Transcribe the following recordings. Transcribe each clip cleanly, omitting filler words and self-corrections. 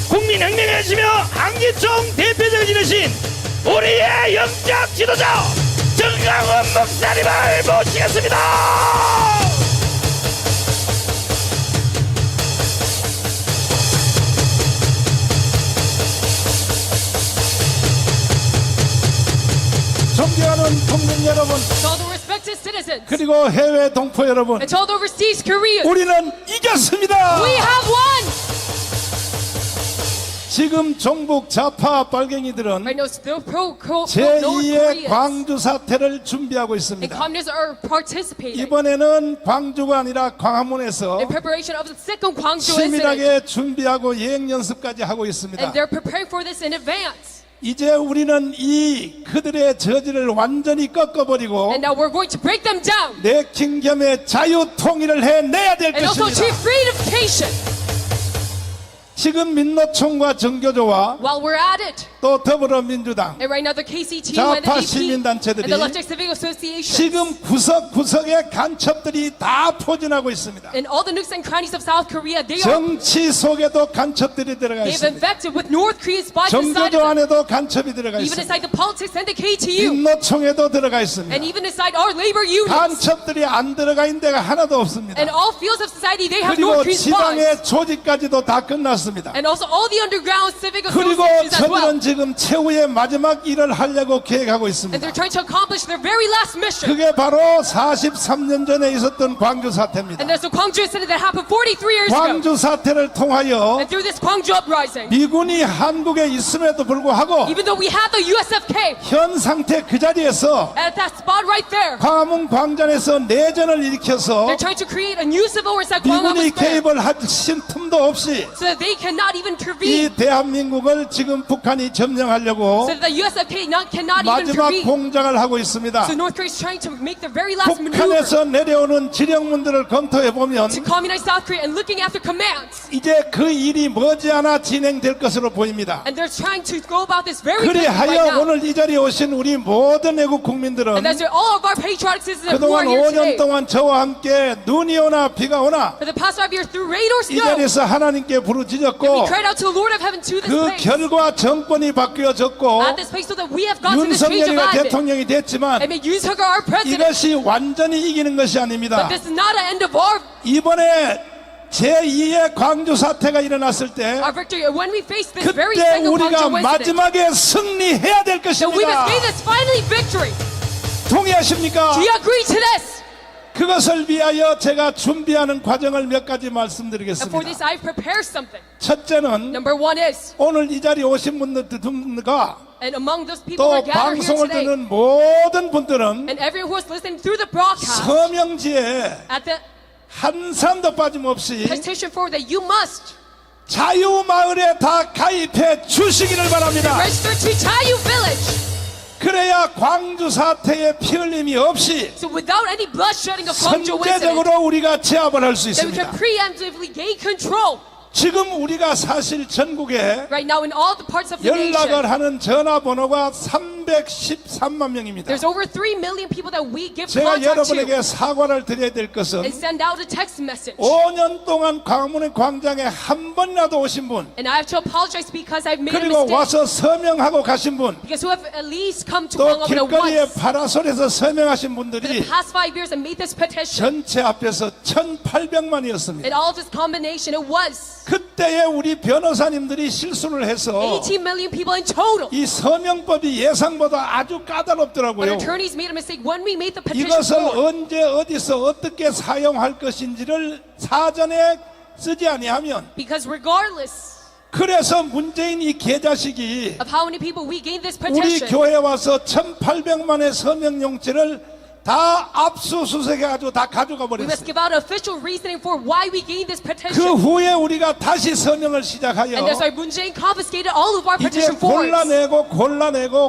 국민혁명이시며 한기총 대표적인 지르신 우리의 영적 지도자 정강원 목사님을 모시겠습니다. 존경하는 국민 여러분, To all the respected citizens, 그리고 해외 동포 여러분, and to all the overseas Koreans, 우리는 이겼습니다. we have won! 지금 종북 좌파 빨갱이들은 Right now, still North 제2의 Koreans 광주 사태를 준비하고 and 있습니다. communists are participating 이번에는 광주가 아니라 광화문에서 in preparation of the second Gwangju incident, 치밀하게 준비하고 예행 연습까지 하고 있습니다. and they're preparing for this in advance. 이제 우리는 이 그들의 저지를 완전히 꺾어버리고 And now we're going to break them down 내킹 겸의 자유 통일을 해내야 될 and also 것입니다. achieve freedification. 지금 민노총과 정교조와 While we're at it, 또 더불어민주당 and right now the KCTU and the 좌파 DP 시민단체들이 and the Left Civic Association 지금 구석구석의 간첩들이 다 포진하고 있습니다. and all the nooks and crannies of South Korea, they are 정치 속에도 간첩들이 들어가 they've 있습니다. infected with North Korean spies inside 정교조 of them, 안에도 간첩이 들어가 even 있습니다. inside the politics and the KTU, 민노총에도 들어가 있습니다. and even inside our labor unions, 간첩들이 안 들어가 있는 데가 하나도 없습니다. and all fields of society, they have 그리고 North Korean spies, 지방의 조직까지도 다 끝났습니다. and also all the underground civic 그리고 associations as well. 저들은 지금 최후의 마지막 일을 하려고 계획하고 And 있습니다. they're trying to accomplish their very last mission. 그게 바로 43년 전에 있었던 광주 사태입니다. And there's the Gwangju incident that happened 43 years ago. 광주 사태를 통하여 And through this Gwangju uprising, 미군이 한국에 있음에도 불구하고 even though we had the USFK 현 상태 그 자리에서 at that spot right there, 광화문 광장에서 내전을 일으켜서 they're trying to create a new civil war inside Gwanghwamun 미군이 Square 개입을 하신 틈도 없이 so that they cannot even 이 intervene, 대한민국을 지금 북한이 점령하려고 so that the USFK cannot even 마지막 intervene. 공작을 하고 있습니다. So North Korea is trying to make the very last maneuver 북한에서 내려오는 지령문들을 검토해 보면 to communize South Korea and looking after commands. 이제 그 일이 머지않아 진행될 것으로 보입니다. And they're trying to go about this very quickly right 그리하여 now. 오늘 이 자리에 오신 우리 모든 애국 국민들은 And that's why all of our patriotic citizens who 그동안 are here 5년 today, 동안 저와 함께 눈이 오나 비가 오나 for the past 5 years through rain or 이 snow, 자리에서 하나님께 we 부르짖었고 cried out to the Lord of heaven to this 그 place, 결과 정권이 바뀌어졌고 at this place, so that we have gotten to this change of 윤석열이가 advent. 대통령이 됐지만 And make use of our president. 이것이 완전히 이기는 것이 아닙니다. But this is not an end of our 이번에 제2의 광주 사태가 일어났을 때 victory. When we face this very 그때 second 우리가 Gwangju incident, 마지막에 승리해야 될 that we 것입니다. must gain this finally victory. 동의하십니까? Do you agree to this? 그것을 위하여 제가 준비하는 과정을 몇 가지 And for this, 말씀드리겠습니다. I've prepared something. 첫째는 Number one is, 오늘 이 자리에 오신 분들과 and among those people who 또 are gathered here 방송을 today, 듣는 모든 분들은 and everyone who is listening through the broadcast, 서명지에 at the 한 사람도 빠짐없이 petition for that you must 자유마을에 다 가입해 주시기를 바랍니다. register to Chayu Village. 그래야 광주 사태에 피 흘림이 없이 So without any bloodshedding of Gwangju incident, 선제적으로 우리가 제압을 할 수 then we can 있습니다. preemptively gain control. 지금 우리가 사실 전국에 Right now, in all the parts of the nation, 연락을 하는 전화번호가 313만 명입니다. there's over 3 million people that we give 제가 contact to 여러분에게 사과를 드려야 될 것은 and send out a text message. 5년 동안 광화문 광장에 한 번이라도 오신 분, And I have to apologize because I've made a 그리고 mistake. 와서 서명하고 가신 분, Because who have at least come to 또 Gwangju 길거리에 once 파라솔에서 서명하신 for the 분들이 past 5 years and made this petition. 전체 합해서 1,800만이었습니다. And all of this combination, it was 그때에 우리 변호사님들이 실수를 해서 18 million people in total. 이 서명법이 예상보다 아주 But 까다롭더라고요. attorneys made a mistake when we made the petition 이것을 form. 언제 어디서 어떻게 사용할 것인지를 사전에 쓰지 아니하면, Because regardless 그래서 문재인 이 개자식이 of how many people we gained this 우리 petition, 교회 와서 1,800만의 서명용지를 다 압수수색해가지고 다 가져가 we 버렸어요. must give out official reasoning for why we gained this 그 petition. 후에 우리가 다시 서명을 시작하여 And that's why Moon Jae-in confiscated all of our 이제 petition forms.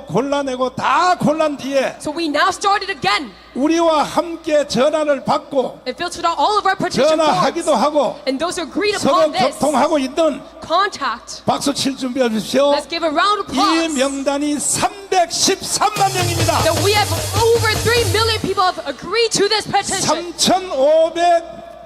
골라내고 다 골란 뒤에 So we now started again 우리와 함께 전화를 받고 and filtered out all of our petition forms. 전화하기도 하고 And those who agreed 서로 upon this, 교통하고 있는 contact. 박수 칠 준비해 주십시오. Let's give a round of 이 applause. 명단이 313만 명입니다. That we have over 3 million people have agreed to this petition.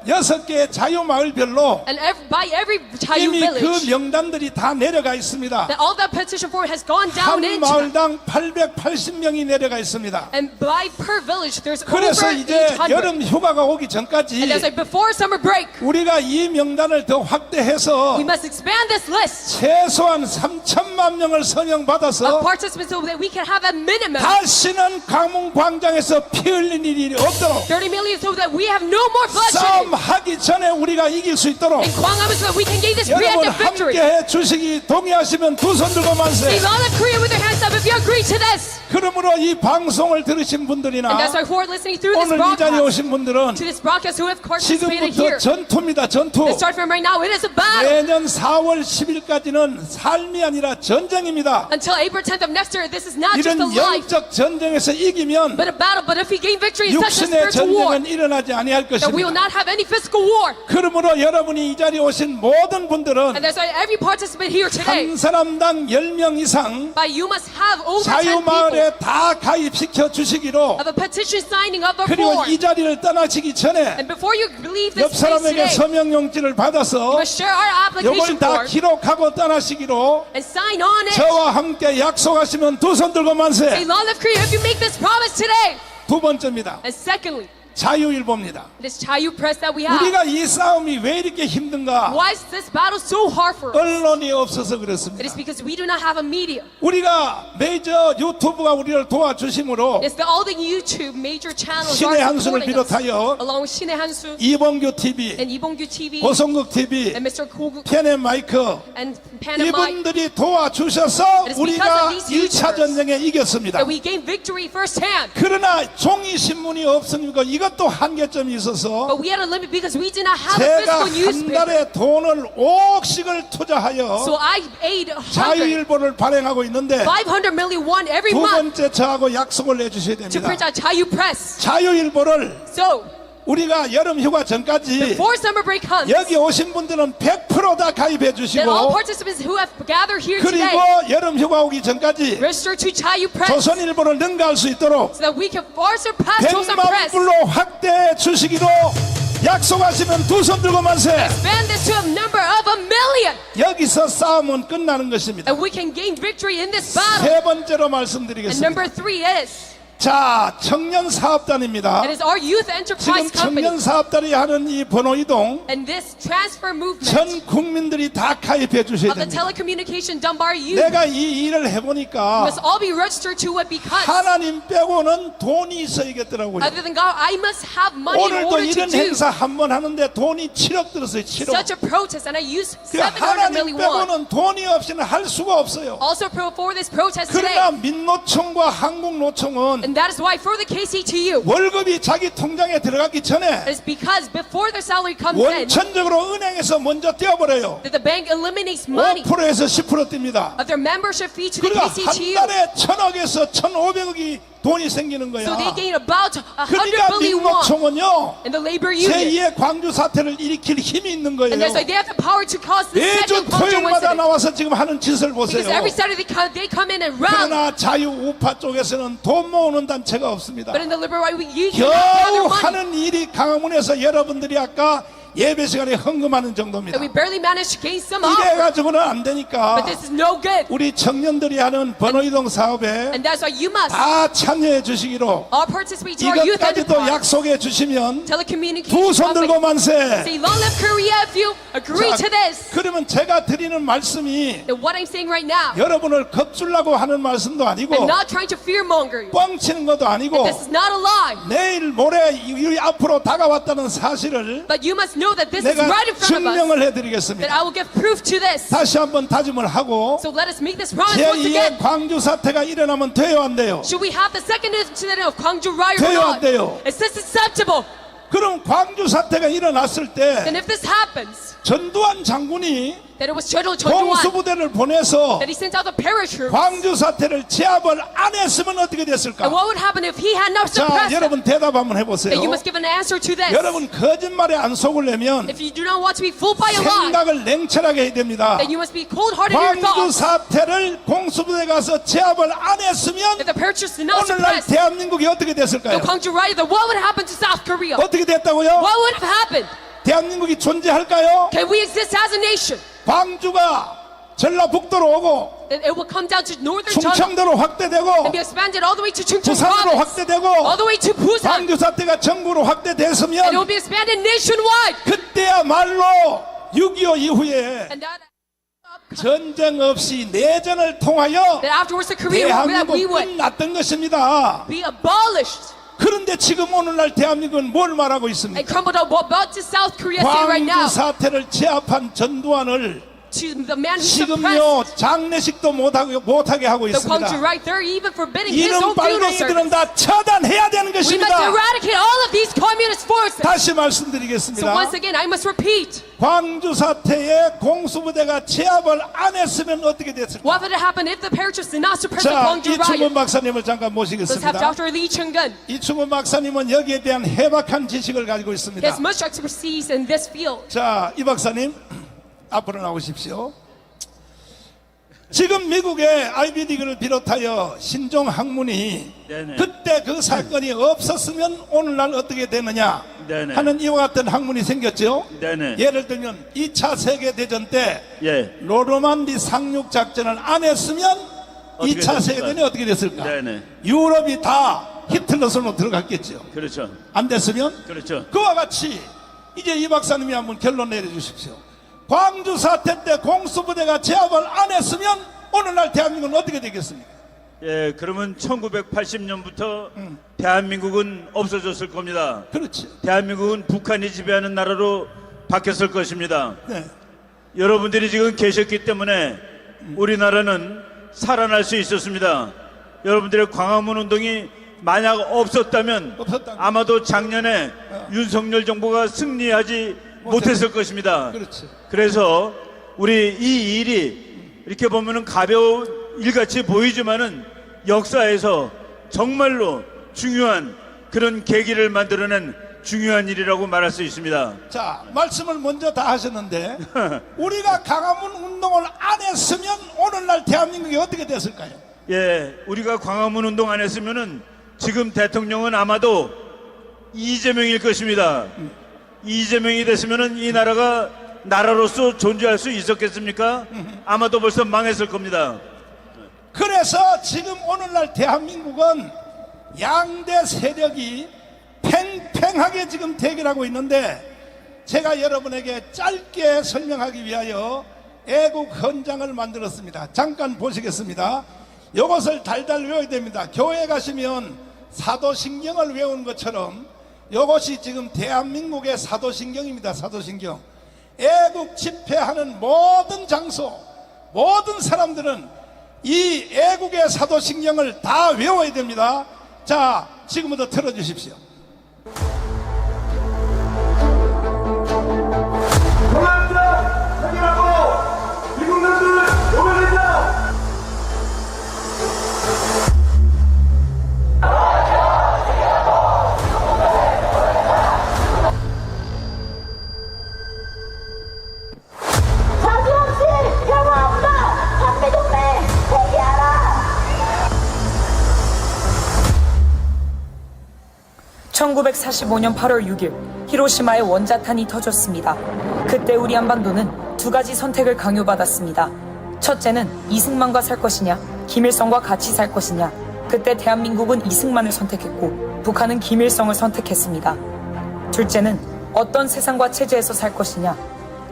6개의 자유마을별로 And by every Chayu 이미 그 village, 명단들이 다 내려가 있습니다. that all that petition for has gone down 한 into. 마을당 880명이 내려가 있습니다. And by per village, there's over 그래서 이제 800. 여름 휴가가 오기 And 전까지 that's like before summer break, 우리가 이 명단을 더 확대해서 we must expand this list 최소한 3천만 명을 of 선영받아서 participants so that we can have a minimum 다시는 강문광장에서 피 흘린 일이 없도록 30 million so that we have no more bloodshed 싸움하기 전에 우리가 이길 수 있도록 in Gwangham so that we can gain this 여러분 preemptive victory. 함께해 주시기 동의하시면 두 손 들고 만세. Say all of Korea with their hands up if you agree to this. 그러므로 이 방송을 들으신 분들이나 And that's why for listening through this 오늘 이 자리에 broadcast, 오신 분들은 to this broadcast who have participated 지금부터 here. 전투입니다. 전투. It starts from right now. It is a battle. 내년 4월 10일까지는 삶이 아니라 전쟁입니다. Until April 10th of next year, this is not just a 이런 life, 영적 전쟁에서 이기면 but a battle. But if we gain victory in such a 육신의 spiritual war, 전쟁은 일어나지 아니할 that we will 것입니다. not have any physical war. 그러므로 여러분이 이 자리에 오신 모든 분들은 And that's why every participant here today, 한 사람당 10명 이상 by you must have over 10 people 자유마을에 다 가입시켜 주시기로, of a petition signing of the 그리고 form. 이 자리를 떠나시기 전에 And before you leave 옆 this place 사람에게 today, 서명용지를 you 받아서 must share our application 요걸 다 form 기록하고 떠나시기로 and sign on it. 저와 함께 약속하시면 두 손 들고 Say, 만세. Lord of Korea, if you make this promise today. 두 번째입니다. And secondly, 자유일보입니다. this Chayu press that we have. 우리가 이 싸움이 왜 이렇게 힘든가? Why is this battle so hard for us? 언론이 없어서 It 그렇습니다. is because we do not have a media. 우리가 메이저 유튜브가 우리를 도와주심으로 It's the all the YouTube major channels 신의 are 한수를 supporting us, 비롯하여 along with 신의 한수 이봉규 TV, and 이봉규 TV 고성국 TV, and Mr. Kogu 펜앤 마이크 and Panama 이분들이 도와주셔서 It is 우리가 because of these 1차 YouTubers 전쟁에 이겼습니다. that we gain victory firsthand. 그러나 종이 신문이 없으니까 이것도 한계점이 있어서 But we had a limit because we did not have a 제가 physical 한 newspaper. 달에 돈을 5억씩을 So 투자하여 I aid 100, 자유일보를 발행하고 있는데 500 million won every 두 month 번째 저하고 약속을 내주셔야 to 됩니다. print out Chayu Press. 자유일보를 So 우리가 여름 휴가 전까지 before summer break comes, 여기 오신 분들은 100% 다 가입해 that all 주시고, participants who have gathered here 그리고 today 여름 휴가 오기 전까지 register to Chayu Press 조선일보를 능가할 수 있도록 so that we can far surpass Joseon 100만 Press. 불로 확대해 주시기로 약속하시면 두 손 들고 만세. Expand this to a number of 1 million. 여기서 싸움은 끝나는 것입니다. And we can gain victory in this battle. 세 번째로 And 말씀드리겠습니다. number 3 is, 자, 청년 사업단입니다. it is our youth 지금 enterprise company. 청년 사업단이 하는 이 번호 이동 And this transfer movement 전 국민들이 다 가입해 주셔야 of the 됩니다. telecommunication done by our youth 내가 이 일을 해보니까 must all be registered to it because 하나님 빼고는 돈이 있어야겠더라고요. other than God, I must have money in 오늘도 order to 이런 do 행사 한 번 하는데 돈이 7억 들었어요. 7억. such a protest, and I use 그러니까 700 하나님 million won. 빼고는 돈이 없이는 할 수가 없어요. Also for this protest 그러나 today, 민노총과 한국노총은 and that is why for the KCTU, 월급이 자기 통장에 들어가기 전에 it's because before their salary comes in, 원천적으로 은행에서 먼저 떼어버려요. that the bank eliminates money 5%에서 10% 띱니다. of their membership fee to the 그러니까 한 KCTU. 달에 1,000억에서 1,500억이 돈이 생기는 거야. So they gain about 100 그러니까 billion won. 민노총은요, And the labor union. 제2의 광주 사태를 일으킬 힘이 있는 거예요. And there's like they have the power to cause this 매주 second Gwangju 토요일마다 incident. 나와서 지금 하는 짓을 보세요. Because every Saturday they come in and rally. 그러나 자유우파 쪽에서는 돈 모으는 단체가 없습니다. But in the liberal right, you do not gather 겨우 money. 하는 일이 강화문에서 여러분들이 아까 예배 시간에 헌금하는 정도입니다. And we barely manage to gain some 이래 offer. 가지고는 안 되니까 But this is no good. 우리 청년들이 하는 번호이동 사업에 And that's why you must 다 참여해 주시기로 all participate to our youth 이것까지도 enterprise. 약속해 주시면 Telecommunication 두 손 들고 company. 만세. Say, long live Korea if you agree to this. 그러면 제가 드리는 말씀이 And what I'm saying right now, 여러분을 겁주려고 하는 말씀도 아니고 I'm not trying to fearmonger you. 뻥치는 것도 아니고 This is not a lie. 내일 모레 이 앞으로 다가왔다는 사실을 But you must know that this is 내가 right in front of us. 증명을 That 해드리겠습니다. I will give proof to this. 다시 한번 다짐을 하고 So let us make this promise once 제2의 again. 광주 사태가 일어나면 돼요 안 돼요? Should we have the second incident of Gwangju riot or 돼요, 안 not? 돼요? Is this acceptable? 그럼 광주 사태가 일어났을 때 And if this happens, 전두환 장군이 that it was Choi Choi-juan, 공수부대를 보내서 that he sent out the paratroops. 광주 사태를 제압을 안 했으면 어떻게 됐을까? And what would happen if he had not 자, suppressed it? 여러분 대답 한번 해보세요. That you must give an answer to this. 여러분 거짓말에 안 속으려면 If you do not want to be fooled by a lie, 생각을 냉철하게 해야 됩니다. then you must be cold-hearted in your 광주 thoughts. 사태를 공수부대 가서 제압을 안 했으면 If the paratroops did not 오늘날 suppress 대한민국이 어떻게 the 됐을까요? Gwangju riot, then what would happen to South Korea? 어떻게 됐다고요? What would have happened? 대한민국이 존재할까요? Can we exist as a nation? 광주가 전라북도로 오고 Then it will come down to northern China 충청도로 확대되고 and be expanded all the way to Chungcheong 부산으로 province, 확대되고 all the way to Busan, 광주 사태가 전국으로 and it will 확대됐으면 be expanded nationwide. 그때야말로 6.25 이후에 And that 전쟁 없이 내전을 통하여 that afterwards the Korean War, that we 대한민국 would 끝났던 것입니다. be abolished 그런데 지금 오늘날 대한민국은 뭘 말하고 and 있습니까? crumbled up. What about to South Korea say right now? 광주 사태를 제압한 전두환을 To the man who suppressed 지금요 장례식도 못하게 하고 the Gwangju 있습니다. right there, even forbidding his 이런 own funeral 빨갱이들은 service. 다 처단해야 되는 We must 것입니다. eradicate all of these communist forces. 다시 So 말씀드리겠습니다. once again, I must repeat. 광주 사태에 공수부대가 제압을 안 했으면 어떻게 됐을까? What would have happened if the patriots did not suppress the 자, Gwangju 이충근 riot? 박사님을 잠깐 Let's have 모시겠습니다. Dr. Lee Chung-gun. 이충근 박사님은 여기에 대한 해박한 지식을 가지고 He 있습니다. has much expertise in this field. 자, 이 박사님 앞으로 나오십시오. 지금 미국의 아이비리그를 비롯하여 신종 학문이 네네. 그때 그 사건이 없었으면 오늘날 어떻게 되느냐 네네. 하는 이와 같은 학문이 생겼죠. 네네. 예를 들면 2차 세계대전 때 예. 노르만디 상륙 작전을 안 했으면 어떻게 2차 됐을까요? 세계대전이 어떻게 됐을까? 네네. 유럽이 다 히틀러 손으로 들어갔겠죠. 그렇죠. 안 됐으면 그렇죠. 그와 같이 이제 이 박사님이 한번 결론 내려주십시오. 광주 사태 때 공수부대가 제압을 안 했으면 오늘날 대한민국은 어떻게 되겠습니까? 예, 그러면 1980년부터 대한민국은 없어졌을 겁니다. 그렇지. 대한민국은 북한이 지배하는 나라로 바뀌었을 것입니다. 네. 여러분들이 지금 계셨기 때문에 우리나라는 살아날 수 있었습니다. 여러분들의 광화문 운동이 만약 없었다면 아마도 작년에 윤석열 정부가 승리하지 못했을 것입니다. 그렇지. 그래서 우리 이 일이 이렇게 보면은 가벼운 일같이 보이지만은 역사에서 정말로 중요한 그런 계기를 만들어낸 중요한 일이라고 말할 수 있습니다. 자, 말씀을 먼저 다 하셨는데 우리가 광화문 운동을 안 했으면 오늘날 대한민국이 어떻게 됐을까요? 예, 우리가 광화문 운동 안 했으면은 지금 대통령은 아마도 이재명일 것입니다. 이재명이 됐으면은 이 나라가 나라로서 존재할 수 있었겠습니까? 아마도 벌써 망했을 겁니다. 그래서 지금 오늘날 대한민국은 양대 세력이 팽팽하게 지금 대결하고 있는데 제가 여러분에게 짧게 설명하기 위하여 애국 헌장을 만들었습니다. 잠깐 보시겠습니다. 이것을 달달 외워야 됩니다. 교회 가시면 사도신경을 외우는 것처럼 이것이 지금 대한민국의 사도신경입니다. 사도신경. 애국 집회하는 모든 장소, 모든 사람들은 이 애국의 사도신경을 다 외워야 됩니다. 자, 지금부터 틀어주십시오. 동남자 상인하고 미국 놈들 오면된다. 자주 없이 평화 없다. 한미동맹 대기하라. 1945년 8월 6일 히로시마에 원자탄이 터졌습니다. 그때 우리 한반도는 두 가지 선택을 강요받았습니다. 첫째는 이승만과 살 것이냐, 김일성과 같이 살 것이냐. 그때 대한민국은 이승만을 선택했고 북한은 김일성을 선택했습니다. 둘째는 어떤 세상과 체제에서 살 것이냐,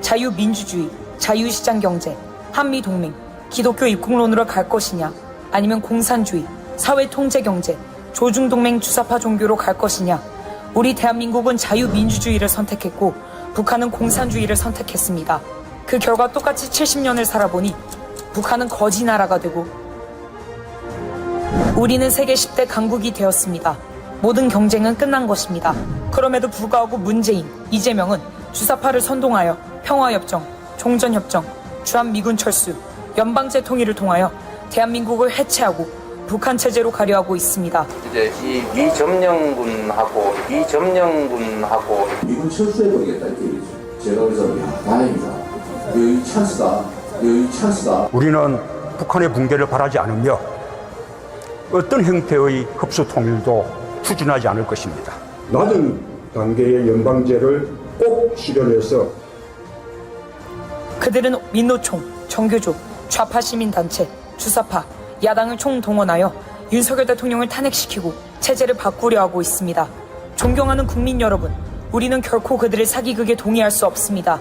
자유민주주의, 자유시장경제, 한미동맹, 기독교 입국론으로 갈 것이냐, 아니면 공산주의, 사회통제경제, 조중동맹 주사파 종교로 갈 것이냐. 우리 대한민국은 자유민주주의를 선택했고 북한은 공산주의를 선택했습니다. 그 결과 똑같이 70년을 살아보니 북한은 거지 나라가 되고 우리는 세계 10대 강국이 되었습니다. 모든 경쟁은 끝난 것입니다. 그럼에도 불구하고 문재인, 이재명은 주사파를 선동하여 평화협정, 종전협정, 주한미군 철수, 연방제 통일을 통하여 대한민국을 해체하고 북한 체제로 가려 하고 있습니다. 이제 이 미점령군하고 미군 철수해버리겠다 이렇게 얘기했죠. 제가 그래서 야 다행이다. 여기 찬스다. 우리는 북한의 붕괴를 바라지 않으며 어떤 형태의 흡수 통일도 추진하지 않을 것입니다. 낮은 단계의 연방제를 꼭 실현해서 그들은 민노총, 정교조, 좌파 시민단체, 주사파, 야당을 총동원하여 윤석열 대통령을 탄핵시키고 체제를 바꾸려 하고 있습니다. 존경하는 국민 여러분, 우리는 결코 그들의 사기극에 동의할 수 없습니다.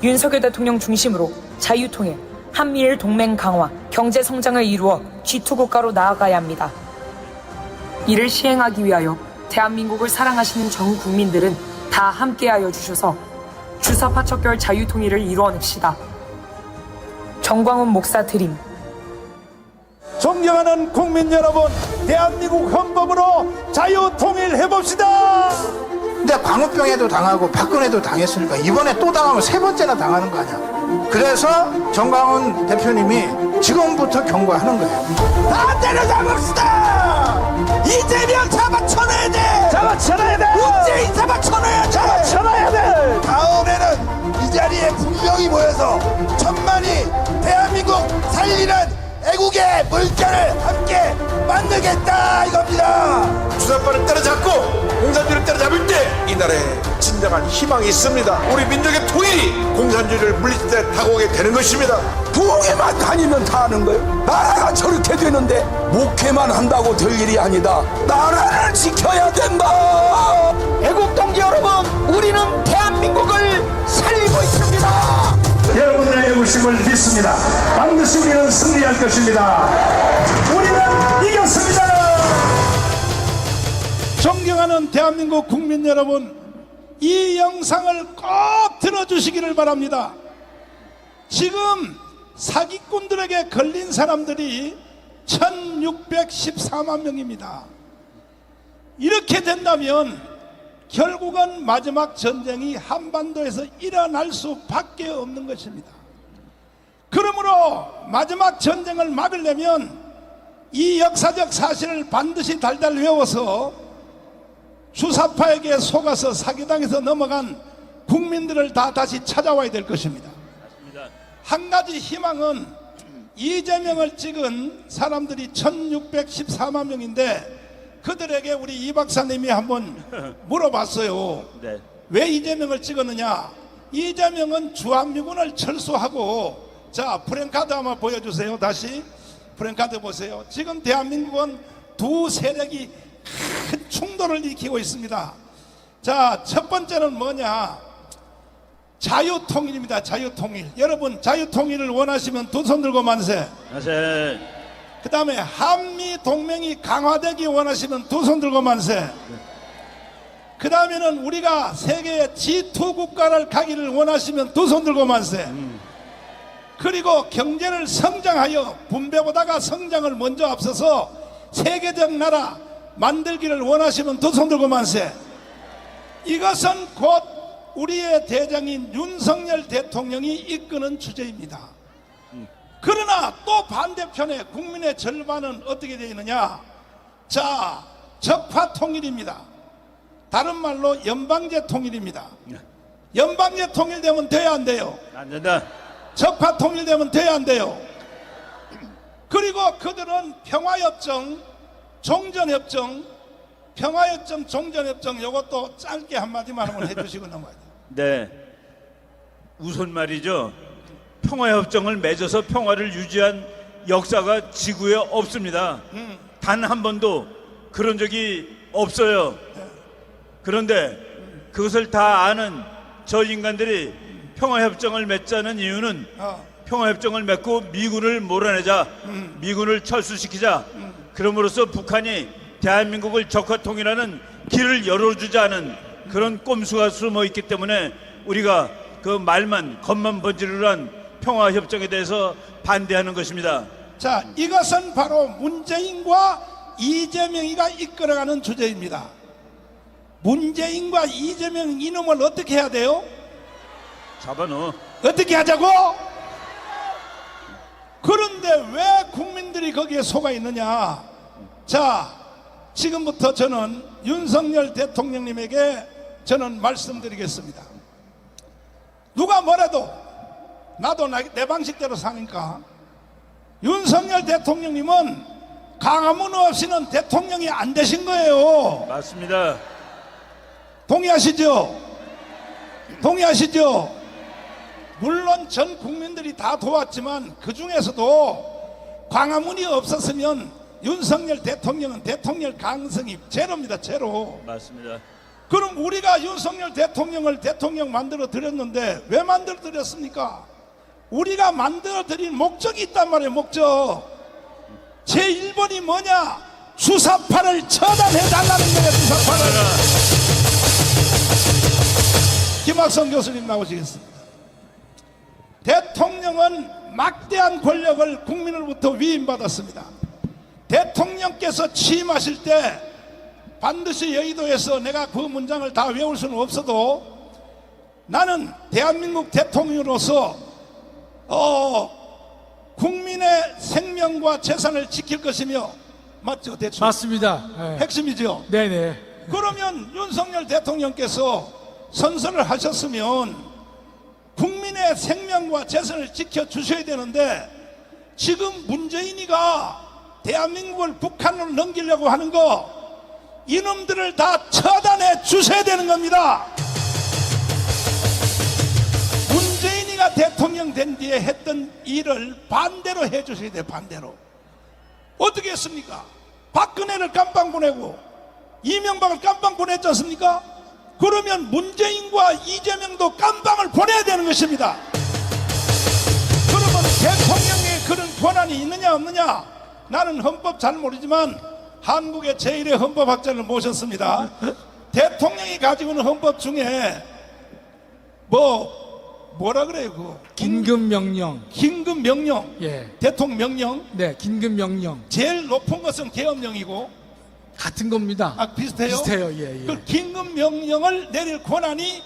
윤석열 대통령 중심으로 자유통일, 한미일 동맹 강화, 경제 성장을 이루어 G2 국가로 나아가야 합니다. 이를 시행하기 위하여 대한민국을 사랑하시는 전 국민들은 다 함께하여 주셔서 주사파 척결 자유통일을 이루어냅시다. 정광훈 목사 드림. 존경하는 국민 여러분, 대한민국 헌법으로 자유통일 해봅시다. 근데 광우병에도 당하고 박근혜도 당했으니까 이번에 또 당하면 세 번째나 당하는 거 아니야. 그래서 정광훈 대표님이 지금부터 경고하는 거예요. 다 때려잡읍시다. 이재명 잡아쳐내야 돼. 잡아쳐내야 돼. 문재인 잡아쳐내야 돼. 잡아쳐내야 돼. 다음에는 이 자리에 분명히 모여서 천만이 대한민국 살리는 애국의 물결을 함께 만들겠다 이겁니다. 주사파를 때려잡고 공산주의를 때려잡을 때 이 나라에 진정한 희망이 있습니다. 우리 민족의 통일이 공산주의를 물리칠 때 다가오게 되는 것입니다. 부흥회만 다니면 다 하는 거예요. 나라가 저렇게 되는데 목회만 한다고 될 일이 아니다. 나라를 지켜야 된다. 애국 동지 여러분, 우리는 대한민국을 살리고 있습니다. 여러분들의 애국심을 믿습니다. 반드시 우리는 승리할 것입니다. 우리는 이겼습니다. 존경하는 대한민국 국민 여러분, 이 영상을 꼭 들어주시기를 바랍니다. 지금 사기꾼들에게 걸린 사람들이 1614만 명입니다. 이렇게 된다면 결국은 마지막 전쟁이 한반도에서 일어날 수밖에 없는 것입니다. 그러므로 마지막 전쟁을 막으려면 이 역사적 사실을 반드시 달달 외워서 주사파에게 속아서 사기당해서 넘어간 국민들을 다 다시 찾아와야 될 것입니다. 한 가지 희망은 이재명을 찍은 사람들이 1614만 명인데 그들에게 우리 이 박사님이 한번 물어봤어요. 네. 왜 이재명을 찍었느냐? 이재명은 주한미군을 철수하고, 자, 프랭카드 한번 보여주세요. 다시 프랭카드 보세요. 지금 대한민국은 두 세력이 큰 충돌을 일으키고 있습니다. 자, 첫 번째는 뭐냐? 자유통일입니다. 자유통일. 여러분, 자유통일을 원하시면 두 손 들고 만세. 만세. 그 다음에 한미 동맹이 강화되기 원하시면 두 손 들고 만세. 그 다음에는 우리가 세계의 G2 국가를 가기를 원하시면 두 손 들고 만세. 그리고 경제를 성장하여 분배보다가 성장을 먼저 앞서서 세계적 나라 만들기를 원하시면 두 손 들고 만세. 이것은 곧 우리의 대장인 윤석열 대통령이 이끄는 주제입니다. 그러나 또 반대편에 국민의 절반은 어떻게 되어 있느냐? 자, 적파 통일입니다. 다른 말로 연방제 통일입니다. 연방제 통일되면 돼야 안 돼요? 안 된다. 적파 통일되면 돼야 안 돼요? 그리고 그들은 평화협정, 종전협정, 평화협정, 종전협정, 이것도 짧게 한마디만 한번 해주시고 넘어가야 돼요. 네. 우선 말이죠. 평화협정을 맺어서 평화를 유지한 역사가 지구에 없습니다. 단 한 번도 그런 적이 없어요. 그런데 그것을 다 아는 저 인간들이 평화협정을 맺자는 이유는 평화협정을 맺고 미군을 몰아내자, 미군을 철수시키자, 그럼으로써 북한이 대한민국을 적화통일하는 길을 열어주자는 그런 꼼수가 숨어 있기 때문에 우리가 그 말만 겉만 번지르르한 평화협정에 대해서 반대하는 것입니다. 자, 이것은 바로 문재인과 이재명이가 이끌어가는 주제입니다. 문재인과 이재명 이놈을 어떻게 해야 돼요? 잡아넣어. 어떻게 하자고? 그런데 왜 국민들이 거기에 속아 있느냐? 자, 지금부터 저는 윤석열 대통령님에게 저는 말씀드리겠습니다. 누가 뭐래도 나도 내 방식대로 사니까 윤석열 대통령님은 강화문 없이는 대통령이 안 되신 거예요. 맞습니다. 동의하시죠? 동의하시죠? 물론 전 국민들이 다 도왔지만 그 중에서도 광화문이 없었으면 윤석열 대통령은 대통령 가능성이 제로입니다. 제로. 맞습니다. 그럼 우리가 윤석열 대통령을 대통령 만들어 드렸는데 왜 만들어 드렸습니까? 우리가 만들어 드린 목적이 있단 말이에요. 목적. 제1번이 뭐냐? 주사파를 처단해 달라는 거예요. 주사파를. 김학성 교수님 나오시겠습니다. 대통령은 막대한 권력을 국민으로부터 위임받았습니다. 대통령께서 취임하실 때 반드시 여의도에서 내가 그 문장을 다 외울 수는 없어도 나는 대한민국 대통령으로서 국민의 생명과 재산을 지킬 것이며, 맞죠? 대충 맞습니다. 네. 핵심이죠. 네네. 그러면 윤석열 대통령께서 선서를 하셨으면 국민의 생명과 재산을 지켜주셔야 되는데, 지금 문재인이가 대한민국을 북한으로 넘기려고 하는 거, 이놈들을 다 처단해 주셔야 되는 겁니다. 문재인이가 대통령 된 뒤에 했던 일을 반대로 해 주셔야 돼요. 반대로. 어떻게 했습니까? 박근혜를 깜빵 보내고 이명박을 깜빵 보냈지 않습니까? 그러면 문재인과 이재명도 깜빵을 보내야 되는 것입니다. 그러면 대통령의 그런 권한이 있느냐 없느냐? 나는 헌법 잘 모르지만 한국의 제1의 헌법학자를 모셨습니다. 대통령이 가지고 있는 헌법 중에 뭐라 그래요? 그거? 긴급명령. 긴급명령. 예. 대통령령. 네, 긴급명령. 제일 높은 것은 계엄령이고. 같은 겁니다. 아, 비슷해요? 비슷해요. 예, 예. 그 긴급명령을 내릴 권한이